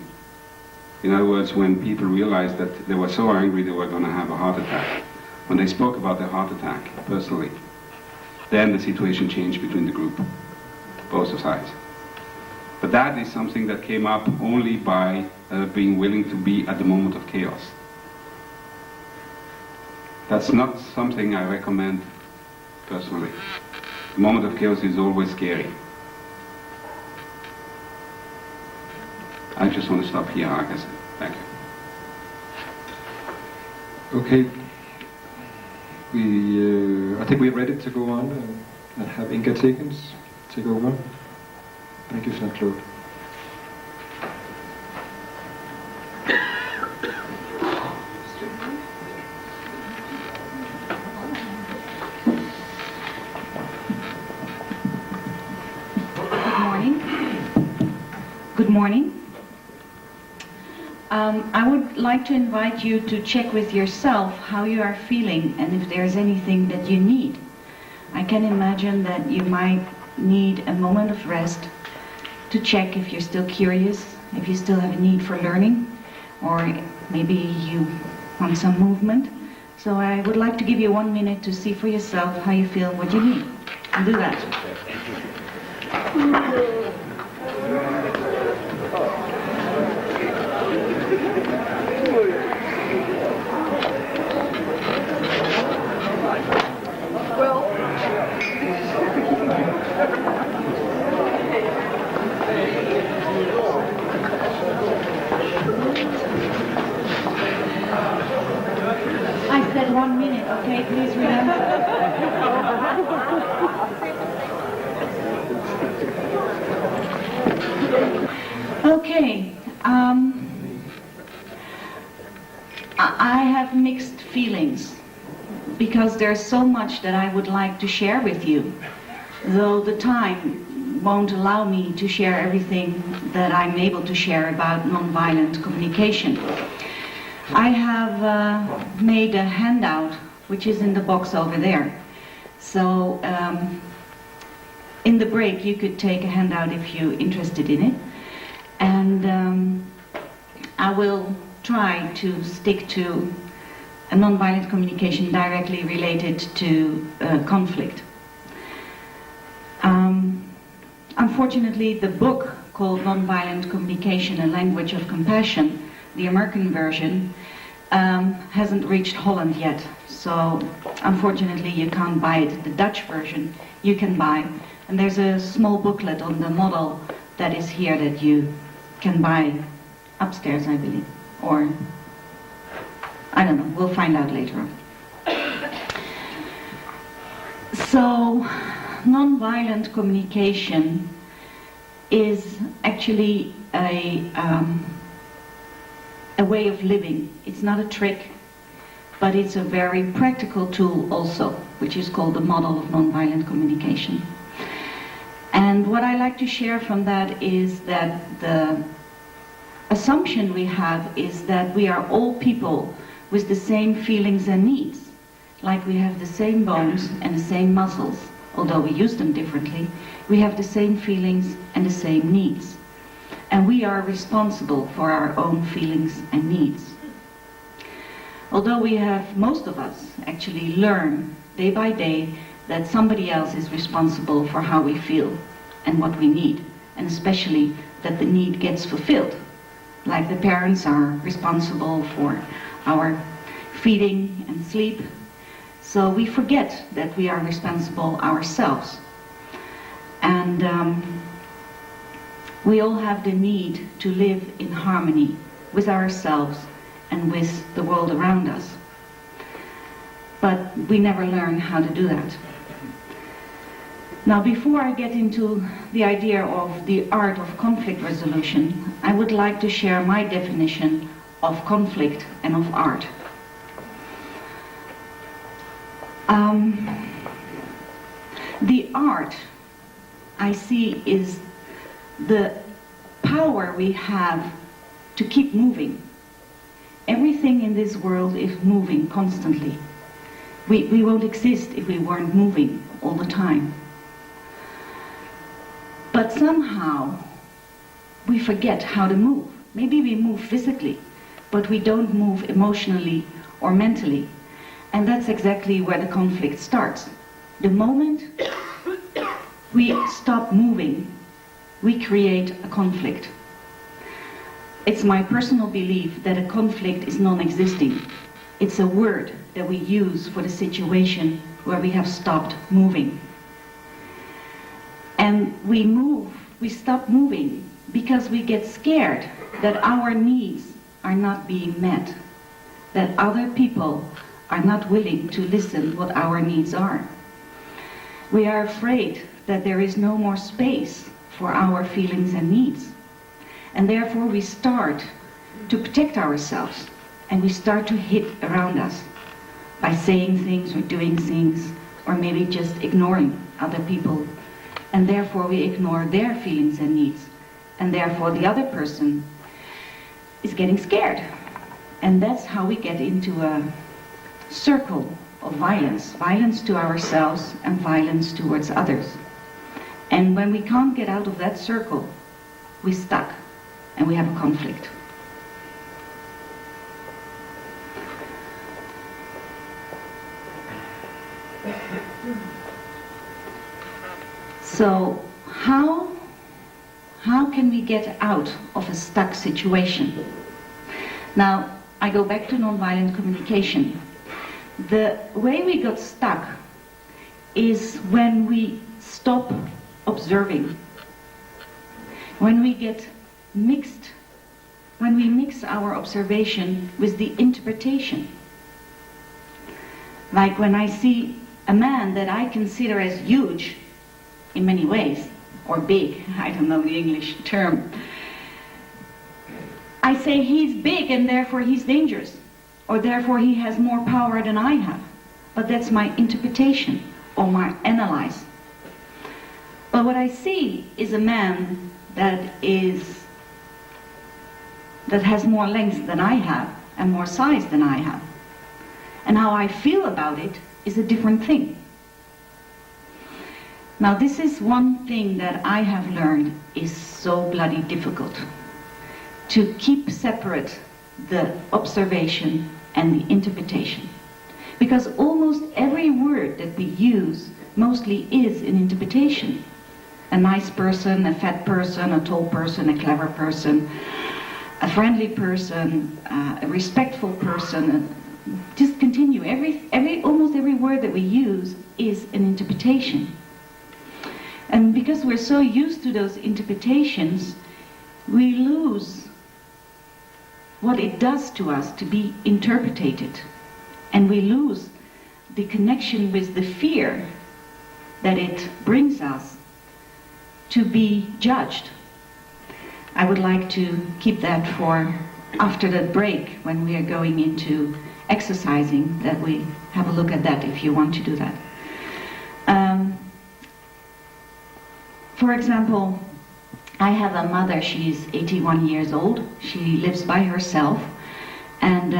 In other words, when people realized that they were so angry they were going to have a heart attack, when they spoke about their heart attack personally, then the situation changed between the group, both sides. But that is something that came up only by being willing to be at the moment of chaos. That's not something I recommend personally. The moment of chaos is always scary. I just want to stop here, like I said. Thank you. Okay. I think we're ready to go on and have Inga Tijdens take over. Thank you, Jean-Claude. Good morning. I would like to invite you to check with yourself how you are feeling and if there's anything that you need. I can imagine that you might need a moment of rest to check if you're still curious, if you still have a need for learning, or maybe you want some movement. So I would like to give you 1 minute to see for yourself how you feel, what you need. And do that. I said 1 minute, okay? Please remember. Okay. I have mixed feelings because there's so much that I would like to share with you, though the time won't allow me to share everything that I'm able to share about nonviolent communication. I have made a handout which is in the box over there. So in the break you could take a handout if you're interested in it. And I will try to stick to a nonviolent communication directly related to conflict. Unfortunately, the book called Nonviolent Communication, A Language of Compassion, the American version, hasn't reached Holland yet. So unfortunately you can't buy it. The Dutch version you can buy. And there's a small booklet on the model that is here that you can buy upstairs, I believe. Or, I don't know, we'll find out later on. So, nonviolent communication is actually a way of living. It's not a trick, but it's a very practical tool also, which is called the model of nonviolent communication. And what I like to share from that is that the assumption we have is that we are all people with the same feelings and needs, like we have the same bones and the same muscles, although we use them differently. We have the same feelings and the same needs. And we are responsible for our own feelings and needs. Although we have, most of us, actually learn day by day that somebody else is responsible for how we feel and what we need, and especially that the need gets fulfilled. Like the parents are responsible for our feeding and sleep. So we forget that we are responsible ourselves. And we all have the need to live in harmony with ourselves and with the world around us. But we never learn how to do that. Now, before I get into the idea of the art of conflict resolution, I would like to share my definition of conflict and of art. The art I see is the power we have to keep moving. Everything in this world is moving constantly. We won't exist if we weren't moving all the time. But somehow we forget how to move. Maybe we move physically, but we don't move emotionally or mentally. And that's exactly where the conflict starts. The moment we stop moving, we create a conflict. It's my personal belief that a conflict is non-existing. It's a word that we use for the situation where we have stopped moving. And we stop moving because we get scared that our needs are not being met, that other people are not willing to listen what our needs are. We are afraid that there is no more space for our feelings and needs. And therefore we start to protect ourselves, and we start to hit around us by saying things or doing things, or maybe just ignoring other people. And therefore we ignore their feelings and needs. And therefore the other person is getting scared. And that's how we get into a circle of violence. Violence to ourselves and violence towards others. And when we can't get out of that circle, we're stuck and we have a conflict. So how can we get out of a stuck situation? Now, I go back to nonviolent communication. The way we got stuck is when we stop observing, when we get mixed, when we mix our observation with the interpretation. Like when I see a man that I consider as huge in many ways, or big, I don't know the English term, I say he's big and therefore he's dangerous, or therefore he has more power than I have. But that's my interpretation or my analyze. But what I see is a man that has more length than I have and more size than I have. And how I feel about it is a different thing. Now this is one thing that I have learned is so bloody difficult. To keep separate the observation and the interpretation. Because almost every word that we use mostly is an interpretation. A nice person, a fat person, a tall person, a clever person, a friendly person, a respectful person. Just continue. Almost every word that we use is an interpretation. And because we're so used to those interpretations, we lose what it does to us to be interpreted. And we lose the connection with the fear that it brings us to be judged. I would like to keep that for after the break when we are going into exercising, that we have a look at that if you want to do that. For example, I have a mother, she's 81 years old, she lives by herself, and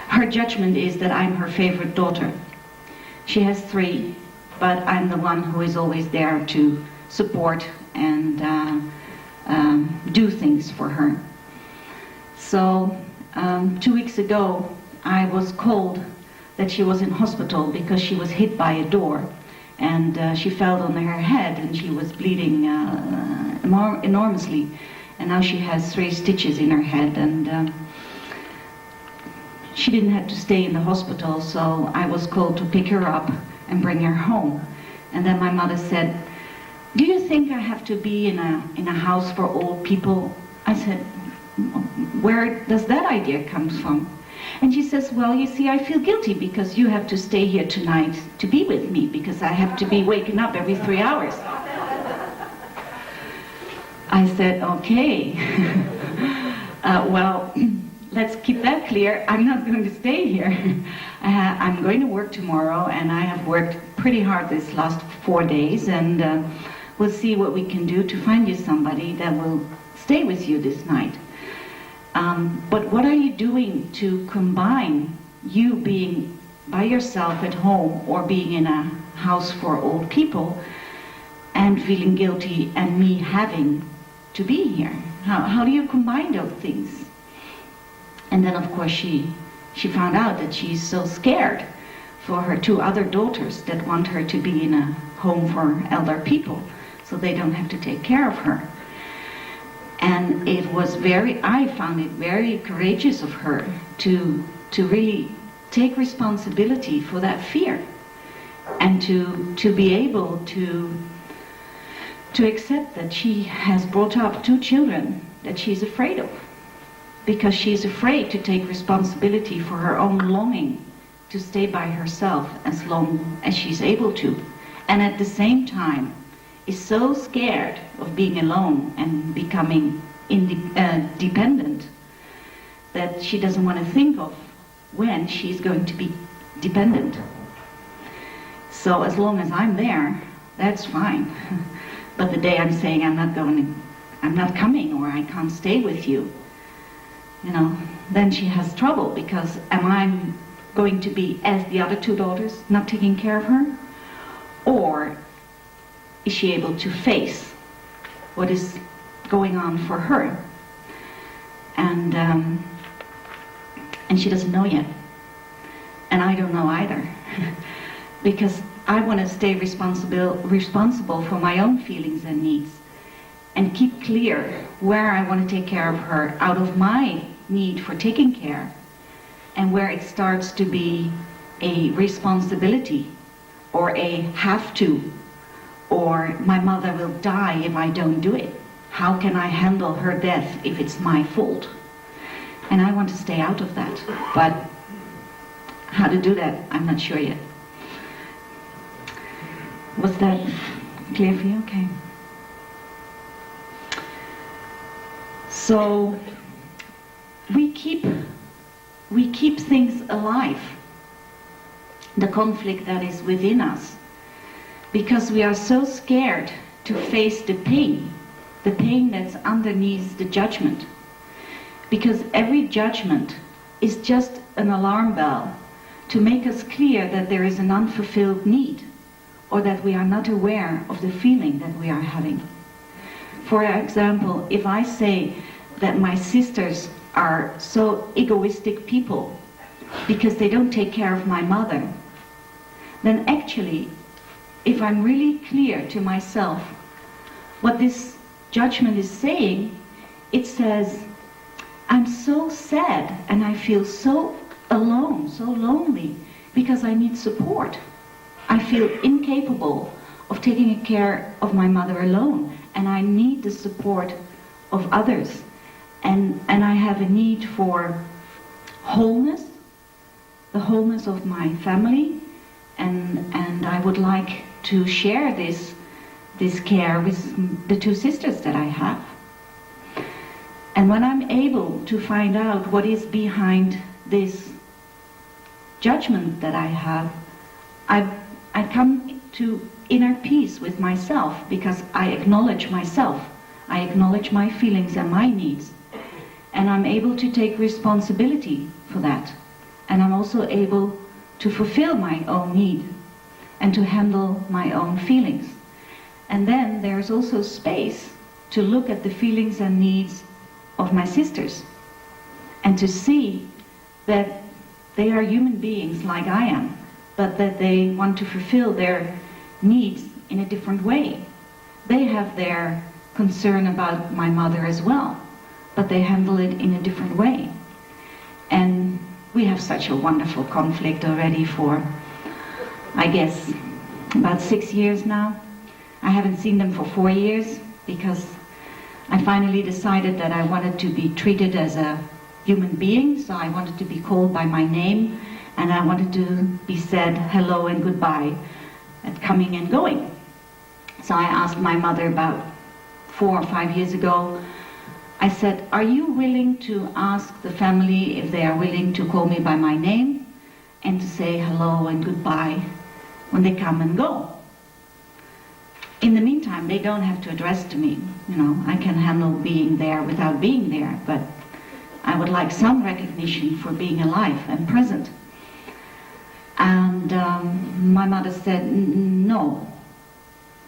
her judgment is that I'm her favorite daughter. She has 3, but I'm the one who is always there to support and do things for her. So 2 weeks ago I was called that she was in hospital because she was hit by a door, and she fell on her head and she was bleeding enormously, and now she has 3 stitches in her head, and she didn't have to stay in the hospital, so I was called to pick her up and bring her home. And then my mother said, "Do you think I have to be in a house for old people?" I said, "Where does that idea come from?" And she says, "Well, you see, I feel guilty because you have to stay here tonight to be with me because I have to be waking up every 3 hours." I said, "Okay, well, let's keep that clear. I'm not going to stay here. I'm going to work tomorrow, and I have worked pretty hard this last 4 days, and we'll see what we can do to find you somebody that will stay with you this night. But what are you doing to combine you being by yourself at home or being in a house for old people and feeling guilty and me having to be here. How do you combine those things? And then of course she found out that she's so scared for her 2 other daughters that want her to be in a home for elder people so they don't have to take care of her. And I found it very courageous of her to really take responsibility for that fear and to be able to accept that she has brought up 2 children that she's afraid of, because she's afraid to take responsibility for her own longing to stay by herself as long as she's able to, and at the same time is so scared of being alone and becoming dependent that she doesn't want to think of when she's going to be dependent. So as long as I'm there, that's fine. But the day I'm saying I'm not coming, or I can't stay with you, then she has trouble, because am I going to be as the other 2 daughters, not taking care of her? Or is she able to face what is going on for her? And she doesn't know yet. And I don't know either. Because I want to stay responsible for my own feelings and needs, and keep clear where I want to take care of her out of my need for taking care, and where it starts to be a responsibility or a have to, or my mother will die if I don't do it. How can I handle her death if it's my fault? And I want to stay out of that. But how to do that, I'm not sure yet. Was that clear for you? Okay. So we keep things alive, the conflict that is within us, because we are so scared to face the pain that's underneath the judgment. Because every judgment is just an alarm bell to make us clear that there is an unfulfilled need, or that we are not aware of the feeling that we are having. For example, if I say that my sisters are so egoistic people because they don't take care of my mother, then actually, if I'm really clear to myself what this judgment is saying, it says, I'm so sad and I feel so alone, so lonely, because I need support. I feel incapable of taking care of my mother alone, and I need the support of others. And I have a need for wholeness, the wholeness of my family, and I would like to share this care with the 2 sisters that I have. And when I'm able to find out what is behind this judgment that I have, I come to inner peace with myself, because I acknowledge myself. I acknowledge my feelings and my needs. And I'm able to take responsibility for that. And I'm also able to fulfill my own need and to handle my own feelings. And then there's also space to look at the feelings and needs of my sisters, and to see that they are human beings like I am, but that they want to fulfill their needs in a different way. They have their concern about my mother as well, but they handle it in a different way. And we have such a wonderful conflict already for, I guess, about 6 years now. I haven't seen them for 4 years, because I finally decided that I wanted to be treated as a human being, so I wanted to be called by my name, and I wanted to be said hello and goodbye at coming and going. So I asked my mother about 4 or 5 years ago, I said, are you willing to ask the family if they are willing to call me by my name and to say hello and goodbye when they come and go? In the meantime, they don't have to address to me. I can handle being there without being there, but I would like some recognition for being alive and present. And my mother said, no.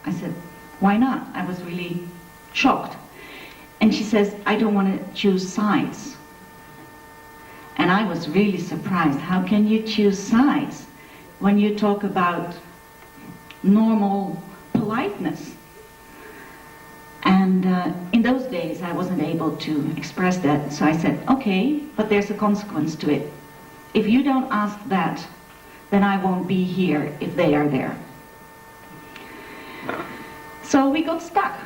I said, Why not? I was really shocked. And she says, I don't want to choose sides. And I was really surprised. How can you choose sides when you talk about normal politeness? And in those days I wasn't able to express that, so I said, okay, but there's a consequence to it. If you don't ask that, then I won't be here if they are there. So we got stuck,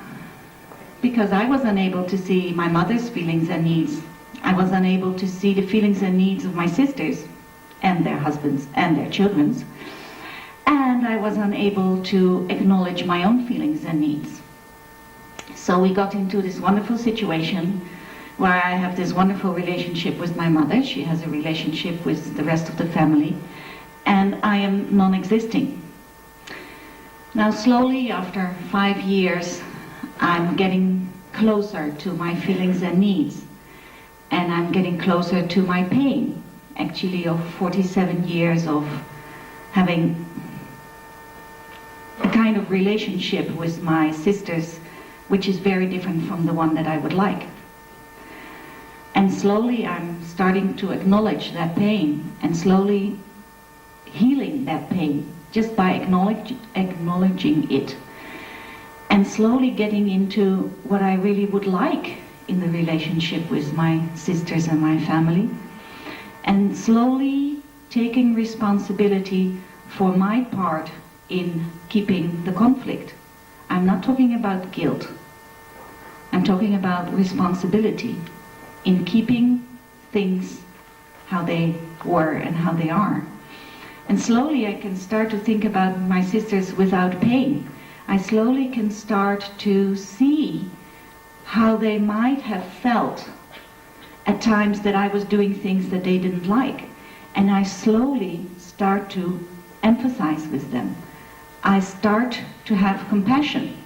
because I was unable to see my mother's feelings and needs. I was unable to see the feelings and needs of my sisters and their husbands and their children's. And I was unable to acknowledge my own feelings and needs. So we got into this wonderful situation where I have this wonderful relationship with my mother. She has a relationship with the rest of the family. And I am non-existing. Now slowly, after 5 years, I'm getting closer to my feelings and needs. And I'm getting closer to my pain, actually, of 47 years of having a kind of relationship with my sisters which is very different from the one that I would like. And slowly I'm starting to acknowledge that pain and slowly healing that pain just by acknowledging it. And slowly getting into what I really would like in the relationship with my sisters and my family. And slowly taking responsibility for my part in keeping the conflict. I'm not talking about guilt. I'm talking about responsibility in keeping things how they were and how they are. And slowly I can start to think about my sisters without pain. I slowly can start to see how they might have felt at times that I was doing things that they didn't like. And I slowly start to empathize with them. I start to have compassion.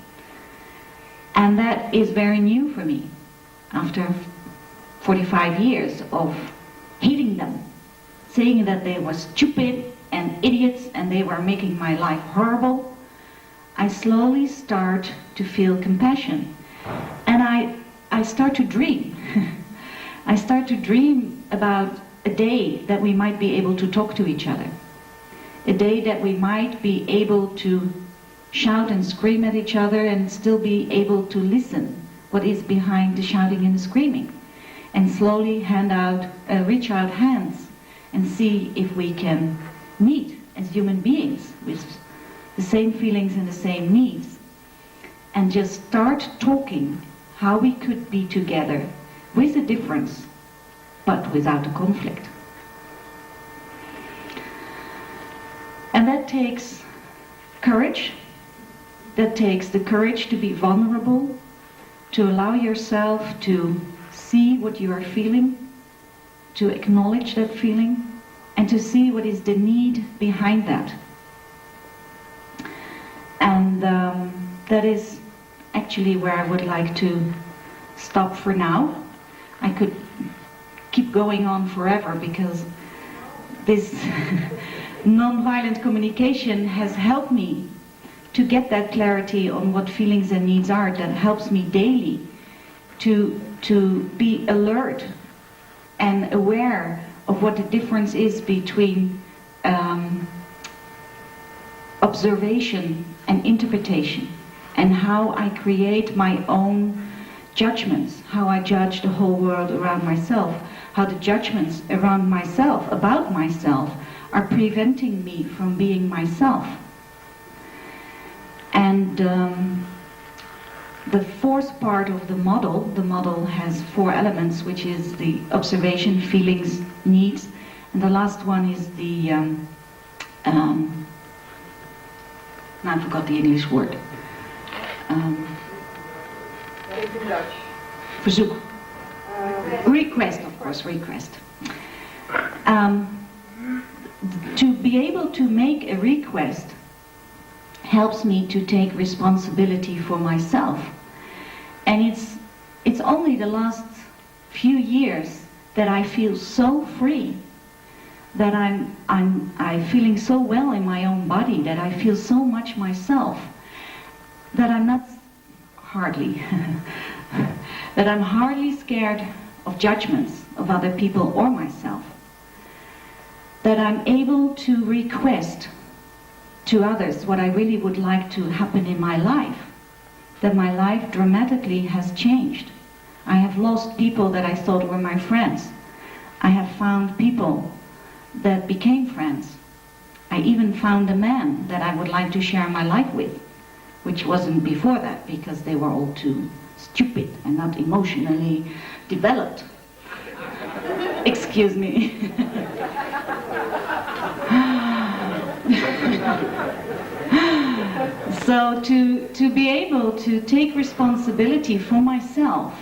And that is very new for me after 45 years of hating them, saying that they were stupid and idiots and they were making my life horrible. I slowly start to feel compassion. And I start to dream. I start to dream about a day that we might be able to talk to each other. A day that we might be able to shout and scream at each other and still be able to listen what is behind the shouting and the screaming. And slowly reach out hands and see if we can meet as human beings with the same feelings and the same needs. And just start talking how we could be together with a difference, but without a conflict. And that takes courage. That takes the courage to be vulnerable, to allow yourself to see what you are feeling, to acknowledge that feeling, and to see what is the need behind that. And that is actually where I would like to stop for now. I could keep going on forever because this non-violent communication has helped me to get that clarity on what feelings and needs are. That helps me daily to be alert and aware of what the difference is between observation and interpretation, and how I create my own judgments, how I judge the whole world around myself, how the judgments around myself, about myself, are preventing me from being myself. And the fourth part of the model has 4 elements, which is the observation, feelings, needs, and the last one is the, now I forgot the English word. Verzoek. Request, of course, request. To be able to make a request helps me to take responsibility for myself. And it's only the last few years that I feel so free, that I'm feeling so well in my own body, that I feel so much myself, that I'm not that I'm hardly scared of judgments of other people or myself, that I'm able to request to others what I really would like to happen in my life, that my life dramatically has changed. I have lost people that I thought were my friends. I have found people that became friends. I even found a man that I would like to share my life with, which wasn't before that because they were all too stupid and not emotionally developed. Excuse me. So to be able to take responsibility for myself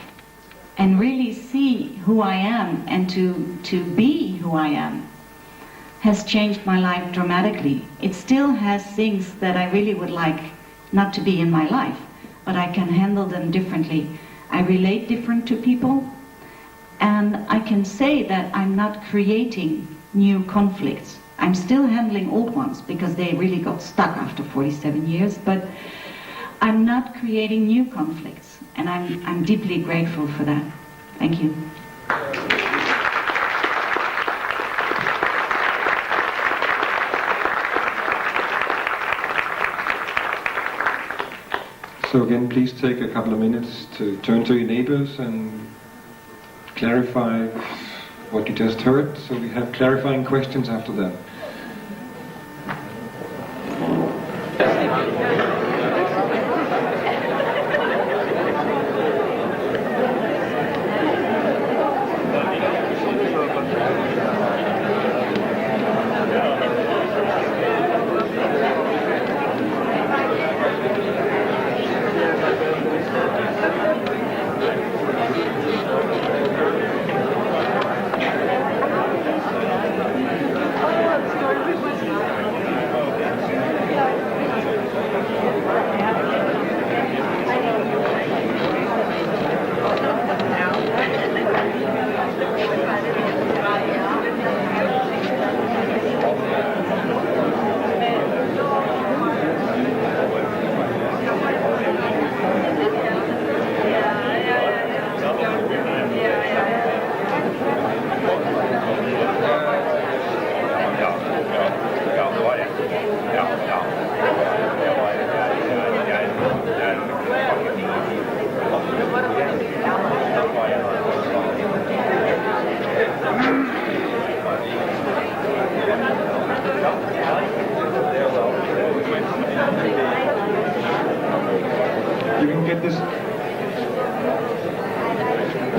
and really see who I am and to be who I am has changed my life dramatically. It still has things that I really would like not to be in my life, but I can handle them differently. I relate different to people, and I can say that I'm not creating new conflicts. I'm still handling old ones because they really got stuck after 47 years, but I'm not creating new conflicts, and I'm deeply grateful for that. Thank you. So again, please take a couple of minutes to turn to your neighbors and clarify what you just heard. So we have clarifying questions after that.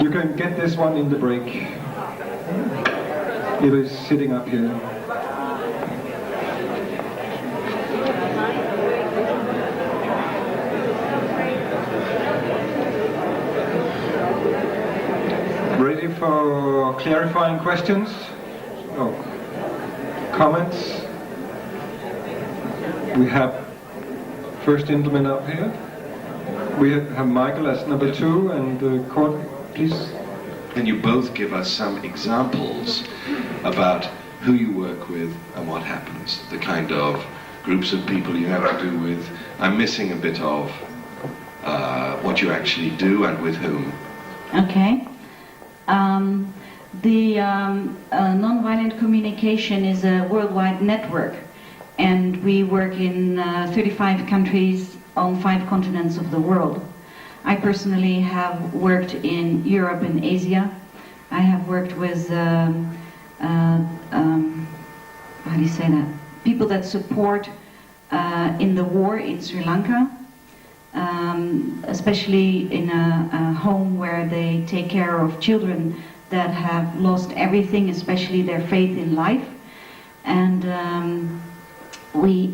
You can get this one in the break. It is sitting up here. Ready for clarifying questions? Oh, comments? We have first gentleman up here. We have Michael as number 2 and Courtney, please. Can you both give us some examples about who you work with and what happens? The kind of groups of people you have to do with. I'm missing a bit of what you actually do and with whom. Okay. The nonviolent communication is a worldwide network, and we work in 35 countries on 5 continents of the world. I personally have worked in Europe and Asia. I have worked with, how do you say that? People that support in the war in Sri Lanka, especially in a home where they take care of children that have lost everything, especially their faith in life. And we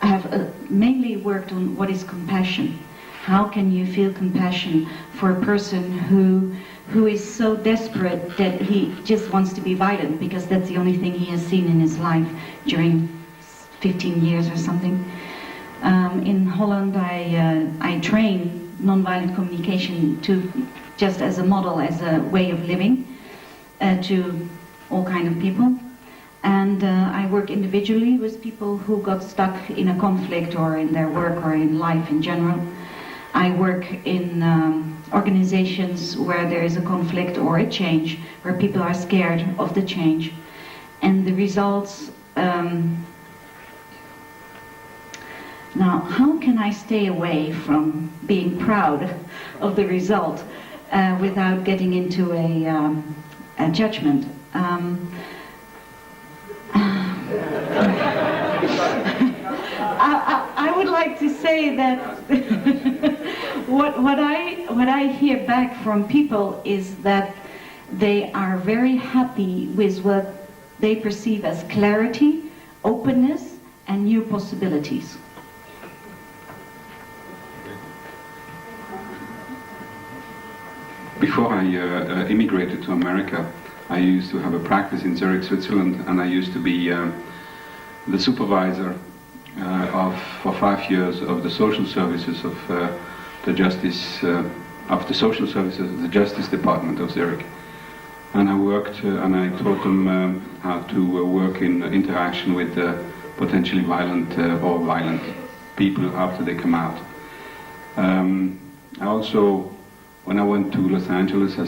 have mainly worked on what is compassion. How can you feel compassion for a person who is so desperate that he just wants to be violent because that's the only thing he has seen in his life during 15 years or something. In Holland, I train nonviolent communication just as a model, as a way of living, to all kind of people. And I work individually with people who got stuck in a conflict or in their work or in life in general. I work in organizations where there is a conflict or a change, where people are scared of the change. And the results... Now, how can I stay away from being proud of the result without getting into a judgment? I would like to say that what I hear back from people is that they are very happy with what they perceive as clarity, openness, and new possibilities. Before I immigrated to America, I used to have a practice in Zurich, Switzerland, and I used to be the supervisor for 5 years of the social services of the Justice Department of Zurich. And I worked and I taught them how to work in interaction with potentially violent or violent people after they come out. I also, when I went to Los Angeles, I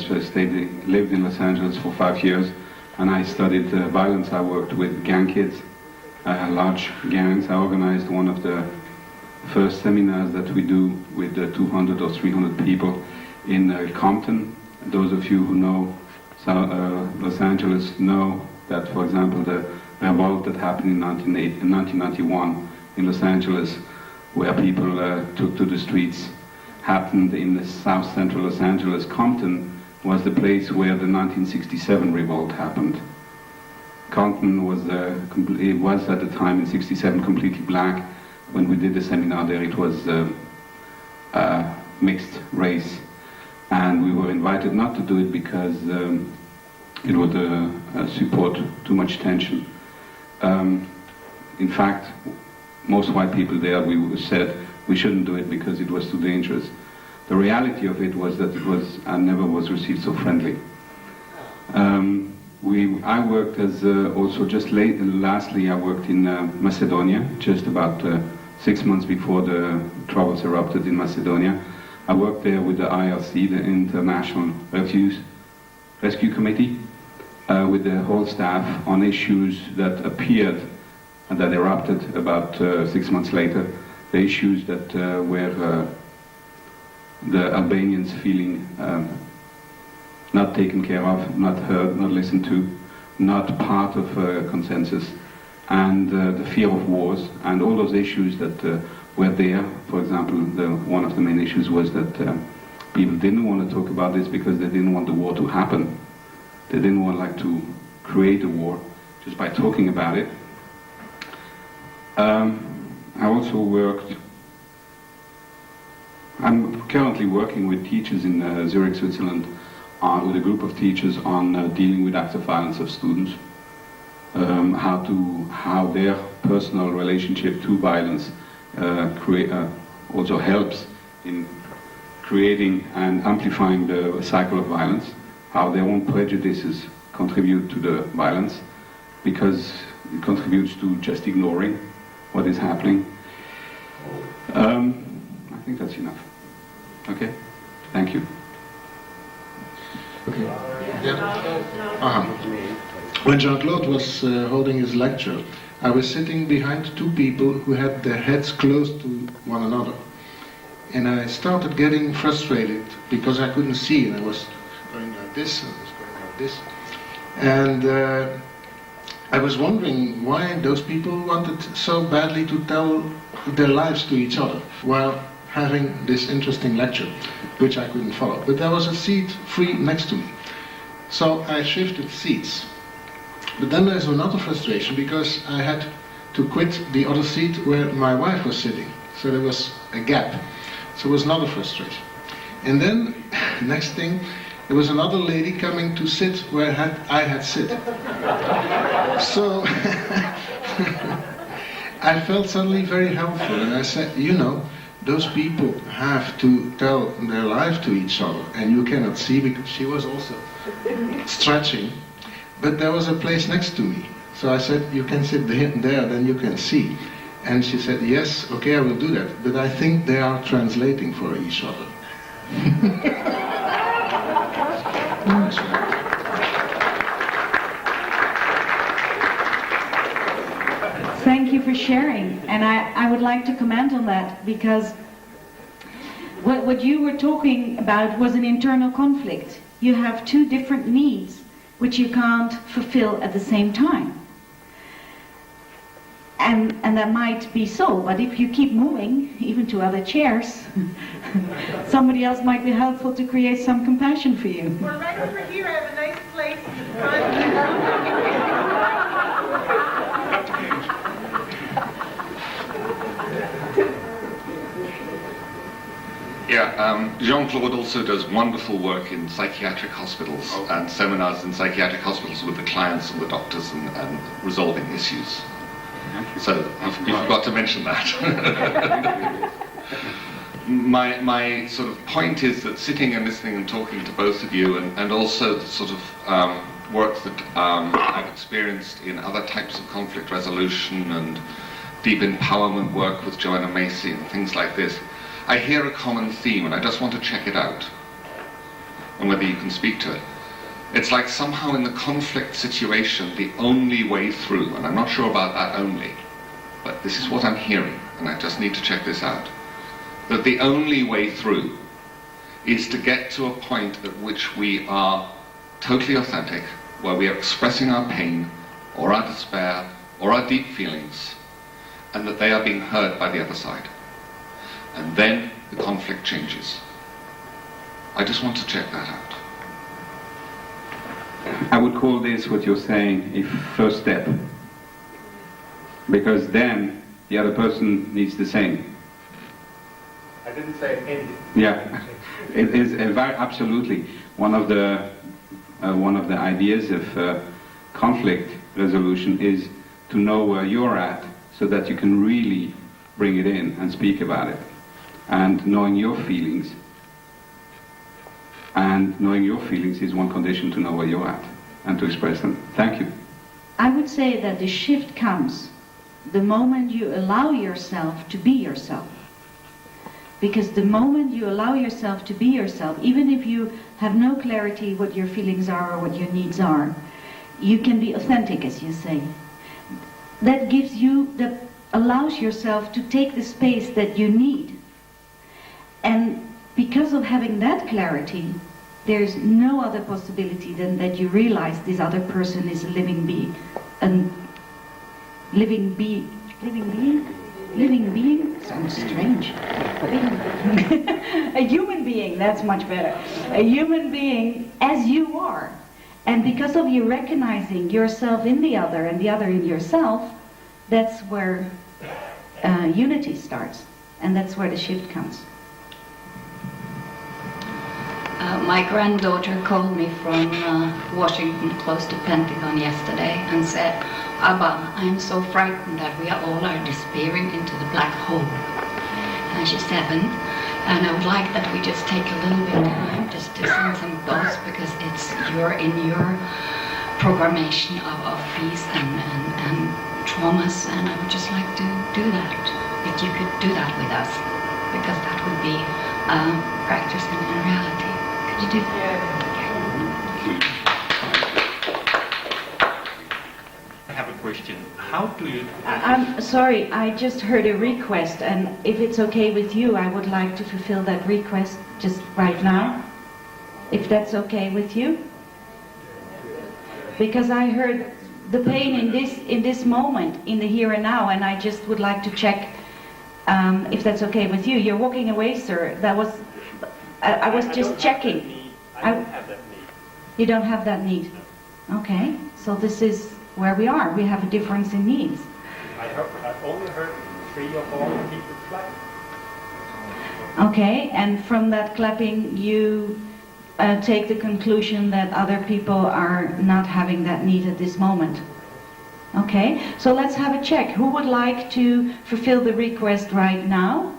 lived in Los Angeles for 5 years, and I studied violence. I worked with gang kids, large gangs. I organized one of the first seminars that we do with 200 or 300 people in Compton. Those of you who know Los Angeles know that, for example, the revolt that happened in 1991 in Los Angeles, where people took to the streets, happened in the south central Los Angeles. Compton was the place where the 1967 revolt happened. Compton was it was at the time in '67 completely black. When we did the seminar there, it was mixed race, and we were invited not to do it because it would support too much tension. In fact, most white people there, we said we shouldn't do it because it was too dangerous. The reality of it was that it was and never was received so friendly. I worked as also lastly I worked in Macedonia, just about 6 months before the troubles erupted in Macedonia. I worked there with the IRC, the International Rescue Committee, with the whole staff on issues that appeared and that erupted about 6 months later. The issues that were the Albanians feeling not taken care of, not heard, not listened to, not part of consensus, and the fear of wars, and all those issues that were there. For example, one of the main issues was that people didn't want to talk about this because they didn't want the war to happen. They didn't want to create a war just by talking about it. I also I'm currently working with teachers in Zurich, Switzerland, with a group of teachers on dealing with acts of violence of students, how their personal relationship to violence also helps in creating and amplifying the cycle of violence, how their own prejudices contribute to the violence, because it contributes to just ignoring what is happening. I think that's enough. Okay? Thank you. Okay. Yeah. When Jean-Claude was holding his lecture, I was sitting behind two people who had their heads close to one another. And I started getting frustrated because I couldn't see, and I was going like this, and I was going like this. And I was wondering why those people wanted so badly to tell their lives to each other while having this interesting lecture, which I couldn't follow. But there was a seat free next to me. So I shifted seats. But then there's another frustration because I had to quit the other seat where my wife was sitting. So there was a gap. So it was another frustration. And then, next thing, there was another lady coming to sit where I had sit. So I felt suddenly very helpful, and I said, you know, those people have to tell their life to each other, and you cannot see because she was also stretching. But there was a place next to me. So I said, you can sit there, then you can see. And she said, yes, okay, I will do that. But I think they are translating for each other. Thank you for sharing. And I would like to comment on that, because what you were talking about was an internal conflict. You have two different needs which you can't fulfill at the same time. And that might be so, but if you keep moving, even to other chairs, somebody else might be helpful to create some compassion for you. Well, right over here, I have a nice place in front. Yeah, Jean-Claude also does wonderful work in psychiatric hospitals and seminars in psychiatric hospitals with the clients and the doctors and resolving issues. So you forgot to mention that. My sort of point is that sitting and listening and talking to both of you, and also the sort of work that I've experienced in other types of conflict resolution and deep empowerment work with Joanna Macy and things like this, I hear a common theme, and I just want to check it out, and whether you can speak to it. It's like somehow in the conflict situation, the only way through, and I'm not sure about that only, but this is what I'm hearing, and I just need to check this out, that the only way through is to get to a point at which we are totally authentic, where we are expressing our pain, or our despair, or our deep feelings, and that they are being heard by the other side. And then the conflict changes. I just want to check that out. I would call this, what you're saying, a first step. Because then the other person needs the same. I didn't say ending. Yeah, it is absolutely one of the ideas of conflict resolution is to know where you're at, so that you can really bring it in and speak about it. And knowing your feelings. And knowing your feelings is one condition to know where you're at and to express them. Thank you. I would say that the shift comes the moment you allow yourself to be yourself. Because the moment you allow yourself to be yourself, even if you have no clarity what your feelings are or what your needs are, you can be authentic, as you say. That allows yourself to take the space that you need. And because of having that clarity, there's no other possibility than that you realize this other person is a living being. Living being sounds strange. A human being, that's much better. A human being as you are. And because of you recognizing yourself in the other and the other in yourself, that's where unity starts. And that's where the shift comes. My granddaughter called me from Washington, close to Pentagon, yesterday and said, "Abba, I'm so frightened that we all are disappearing into the black hole." And she's 7, and I would like that we just take a little bit of time just to sing some thoughts, because you're in your programmation of peace and traumas, and I would just like to do that. If you could do that with us, because that would be practice in reality. You do. I have a question. How do you... I'm sorry, I just heard a request, and if it's okay with you, I would like to fulfill that request just right now. If that's okay with you? Because I heard the pain in this moment, in the here and now, and I just would like to check if that's okay with you. You're walking away, sir. I was just checking. I don't have that need. You don't have that need? Okay, so this is where we are. We have a difference in needs. I've only heard 3 or 4 people clap. Okay, and from that clapping you take the conclusion that other people are not having that need at this moment. Okay, so let's have a check. Who would like to fulfill the request right now?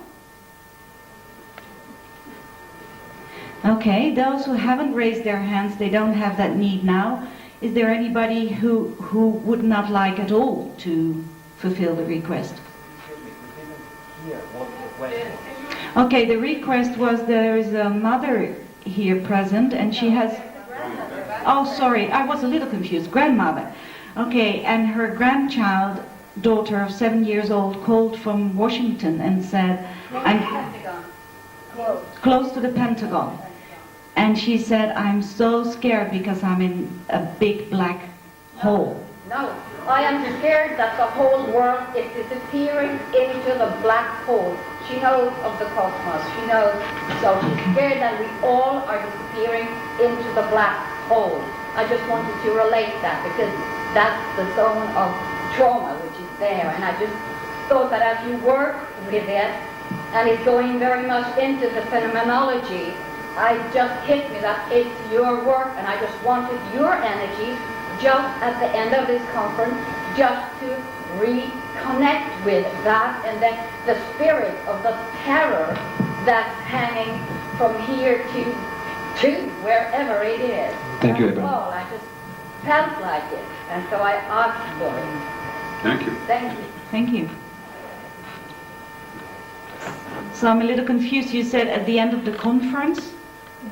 Okay, those who haven't raised their hands, they don't have that need now. Is there anybody who would not like at all to fulfill the request? request? Okay, the request was there is a mother here present, and she has... Oh, sorry, I was a little confused. Grandmother. Okay, and her grandchild, daughter of 7 years old, called from Washington and said, I'm close to the Pentagon. And she said, I'm so scared because I'm in a big black hole. No, I am scared that the whole world is disappearing into the black hole. She knows of the cosmos, she knows. So she's scared that we all are disappearing into the black hole. I just wanted to relate that because that's the zone of trauma which is there. And I just thought that as you work with it, and it's going very much into the phenomenology, I just hit me that it's your work, and I just wanted your energy just at the end of this conference, just to reconnect with that, and then the spirit of the terror that's hanging from here to wherever it is. Thank you, That's Ebba. all. I just felt like it, and so I asked for it. Thank you. Thank you. Thank you. So I'm a little confused. You said at the end of the conference?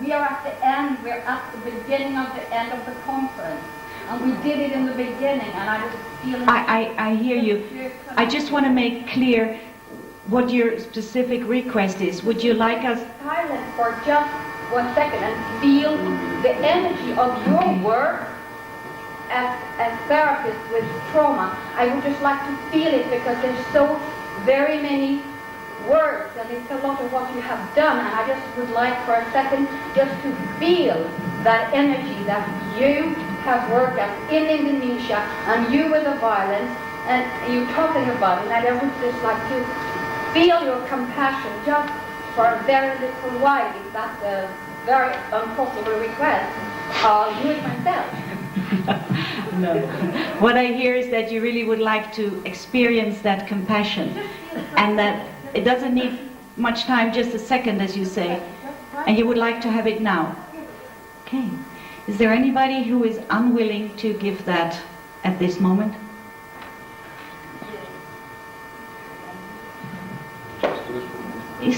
We are at the end, we're at the beginning of the end of the conference. And we did it in the beginning, and I was feeling... I hear you. I just want to make clear what your specific request is. Would you like us... Silent for just 1 second and feel the energy of your work as therapists with trauma. I would just like to feel it because there's so very many words and it's a lot of what you have done, and I just would like for a second just to feel that energy that you have worked at in Indonesia, and you with the violence, and you talking about it, and I would just like to feel your compassion just for a very little while, if that's a very impossible request. I'll do it myself. No. What I hear is that you really would like to experience that compassion, and that it doesn't need much time, just a second, as you say, and you would like to have it now. Okay. Is there anybody who is unwilling to give that at this moment?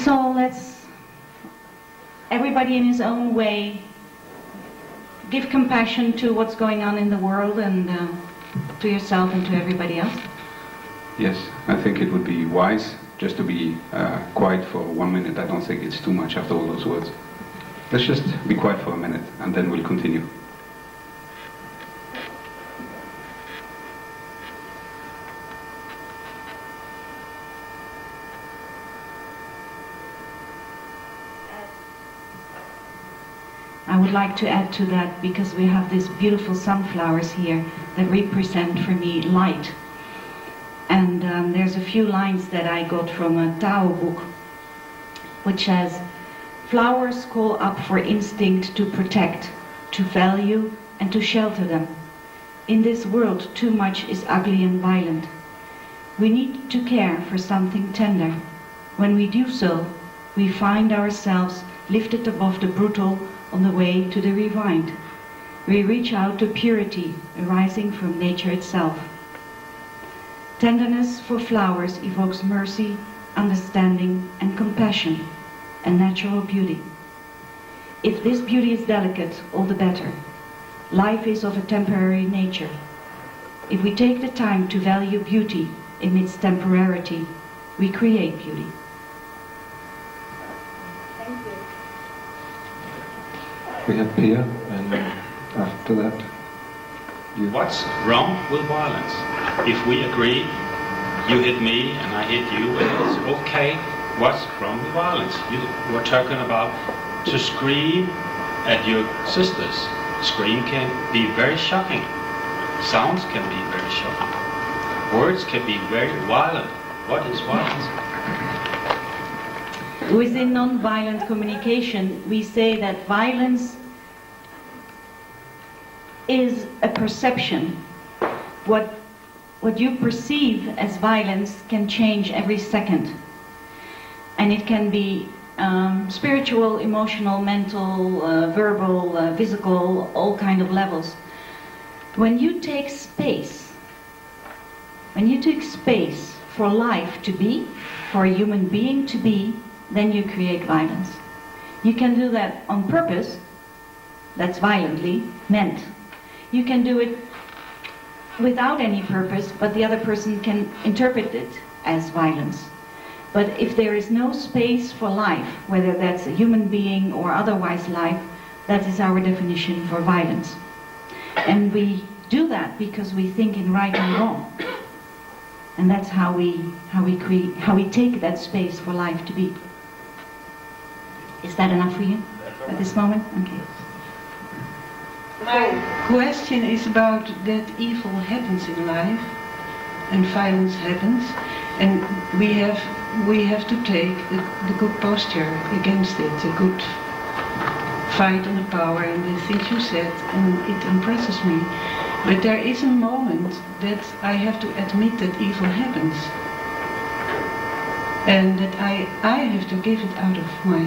So let's, everybody in his own way, give compassion to what's going on in the world, and to yourself and to everybody else. Yes, I think it would be wise just to be quiet for 1 minute. I don't think it's too much after all those words. Let's just be quiet for a minute and then we'll continue. I would like to add to that, because we have these beautiful sunflowers here that represent for me light. And there's a few lines that I got from a Tao book, which says, flowers call up for instinct to protect, to value, and to shelter them. In this world, too much is ugly and violent. We need to care for something tender. When we do so, we find ourselves lifted above the brutal on the way to the refined. We reach out to purity arising from nature itself. Tenderness for flowers evokes mercy, understanding, and compassion, and natural beauty. If this beauty is delicate, all the better. Life is of a temporary nature. If we take the time to value beauty amidst temporarity, we create beauty. Thank you. We have Pia, and after that, you. What's wrong with violence? If we agree, you hit me and I hit you, and it's okay. What's wrong with violence? You were talking about to scream at your sisters. Scream can be very shocking. Sounds can be very shocking. Words can be very violent. What is violence? Within non-violent communication, we say that violence is a perception. What you perceive as violence can change every second. And it can be spiritual, emotional, mental, verbal, physical, all kind of levels. When you take space for life to be, for a human being to be, then you create violence. You can do that on purpose, that's violently meant. You can do it without any purpose, but the other person can interpret it as violence. But if there is no space for life, whether that's a human being or otherwise life, that is our definition for violence. And we do that because we think in right and wrong. And that's how we take that space for life to be. Is that enough for you at this moment? Okay. My question is about that evil happens in life and violence happens, and we have to take the good posture against it, a good fight on the power and the things you said, and it impresses me. But there is a moment that I have to admit that evil happens, and that I have to give it out of my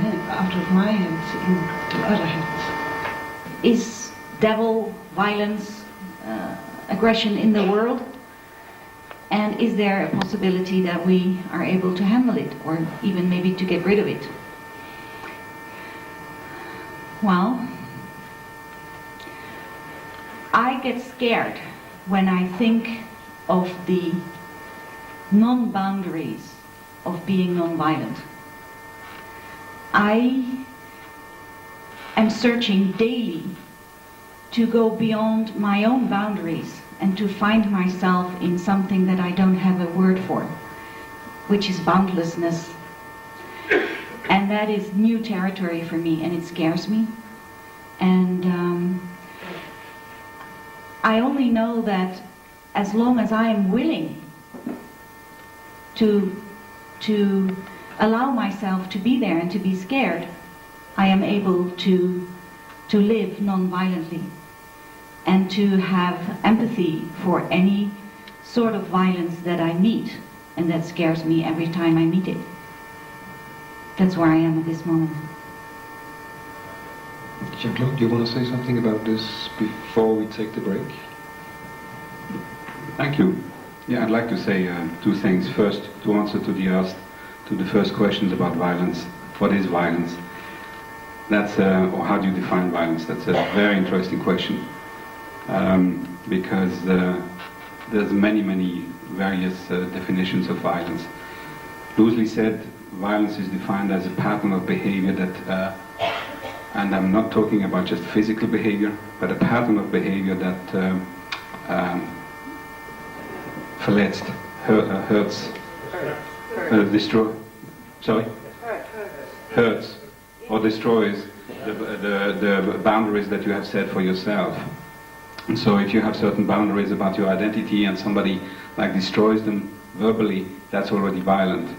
hands into other hands. Is devil, violence, aggression in the world? And is there a possibility that we are able to handle it, or even maybe to get rid of it? Well, I get scared when I think of the non-boundaries of being non-violent. I am searching daily to go beyond my own boundaries and to find myself in something that I don't have a word for, which is boundlessness. And that is new territory for me, and it scares me. And I only know that as long as I am willing to allow myself to be there and to be scared, I am able to live non-violently and to have empathy for any sort of violence that I meet, and that scares me every time I meet it. That's where I am at this moment. Jean-Claude, do you want to say something about this before we take the break? Thank you. Yeah, I'd like to say two things. First, to answer to the first questions about violence. What is violence? That's or how do you define violence? That's a very interesting question, because there's many various definitions of violence. Loosely said, violence is defined as a pattern of behavior that, and I'm not talking about just physical behavior, but a pattern of behavior that verletzt, hurts, hurts or destroys the boundaries that you have set for yourself. And so if you have certain boundaries about your identity and somebody destroys them verbally, that's already violent.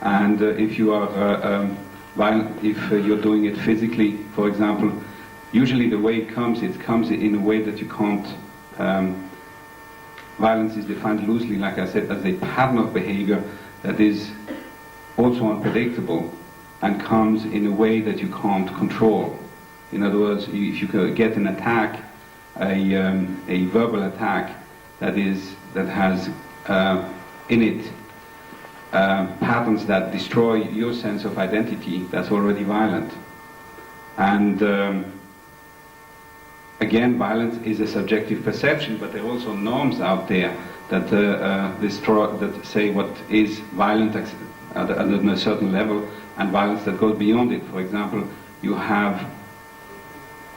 And if you are violent, if you're doing it physically, for example, usually the way it comes in a way that you can't. Violence is defined loosely, like I said, as a pattern of behavior that is also unpredictable and comes in a way that you can't control. In other words, if you get an attack, a verbal attack that has in it patterns that destroy your sense of identity, that's already violent. And again, violence is a subjective perception, but there are also norms out there that that say what is violent at a certain level, and violence that goes beyond it. For example, you have,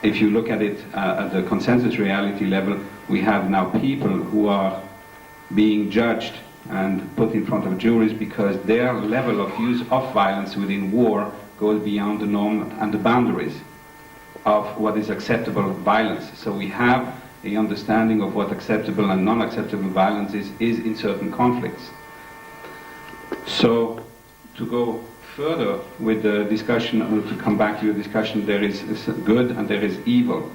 if you look at it at the consensus reality level, we have now people who are being judged and put in front of juries because their level of use of violence within war goes beyond the norm and the boundaries of what is acceptable violence. So we have a understanding of what acceptable and non-acceptable violence is in certain conflicts. So to go further with the discussion, to come back to your discussion, there is good and there is evil.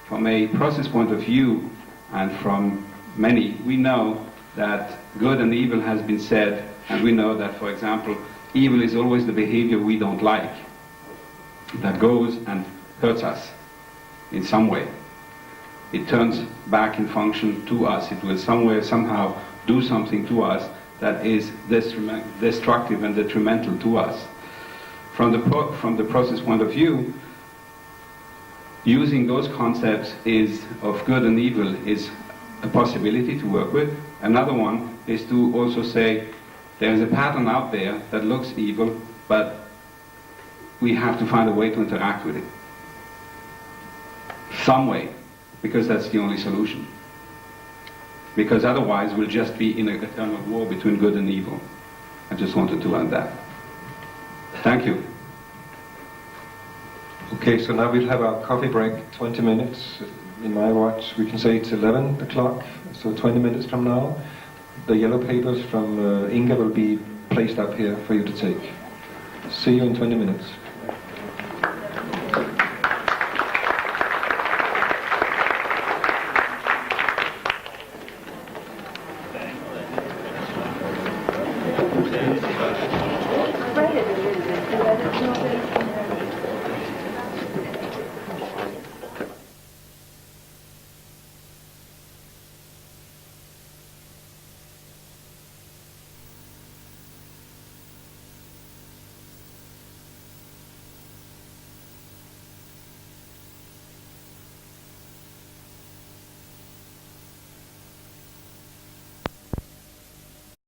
From a process point of view, and from many, we know that good and evil has been said, and we know that, for example, evil is always the behavior we don't like, that goes and hurts us in some way. It turns back in function to us. It will somewhere, somehow do something to us that is destructive and detrimental to us. From the process point of view, using those concepts of good and evil is a possibility to work with. Another one is to also say there is a pattern out there that looks evil, but we have to find a way to interact with it. Some way, because that's the only solution. Because otherwise we'll just be in a eternal war between good and evil. I just wanted to add that. Thank you. Okay, so now we'll have our coffee break, 20 minutes. In my watch, we can say it's 11 o'clock, so 20 minutes from now. The yellow papers from Inga will be placed up here for you to take. See you in 20 minutes.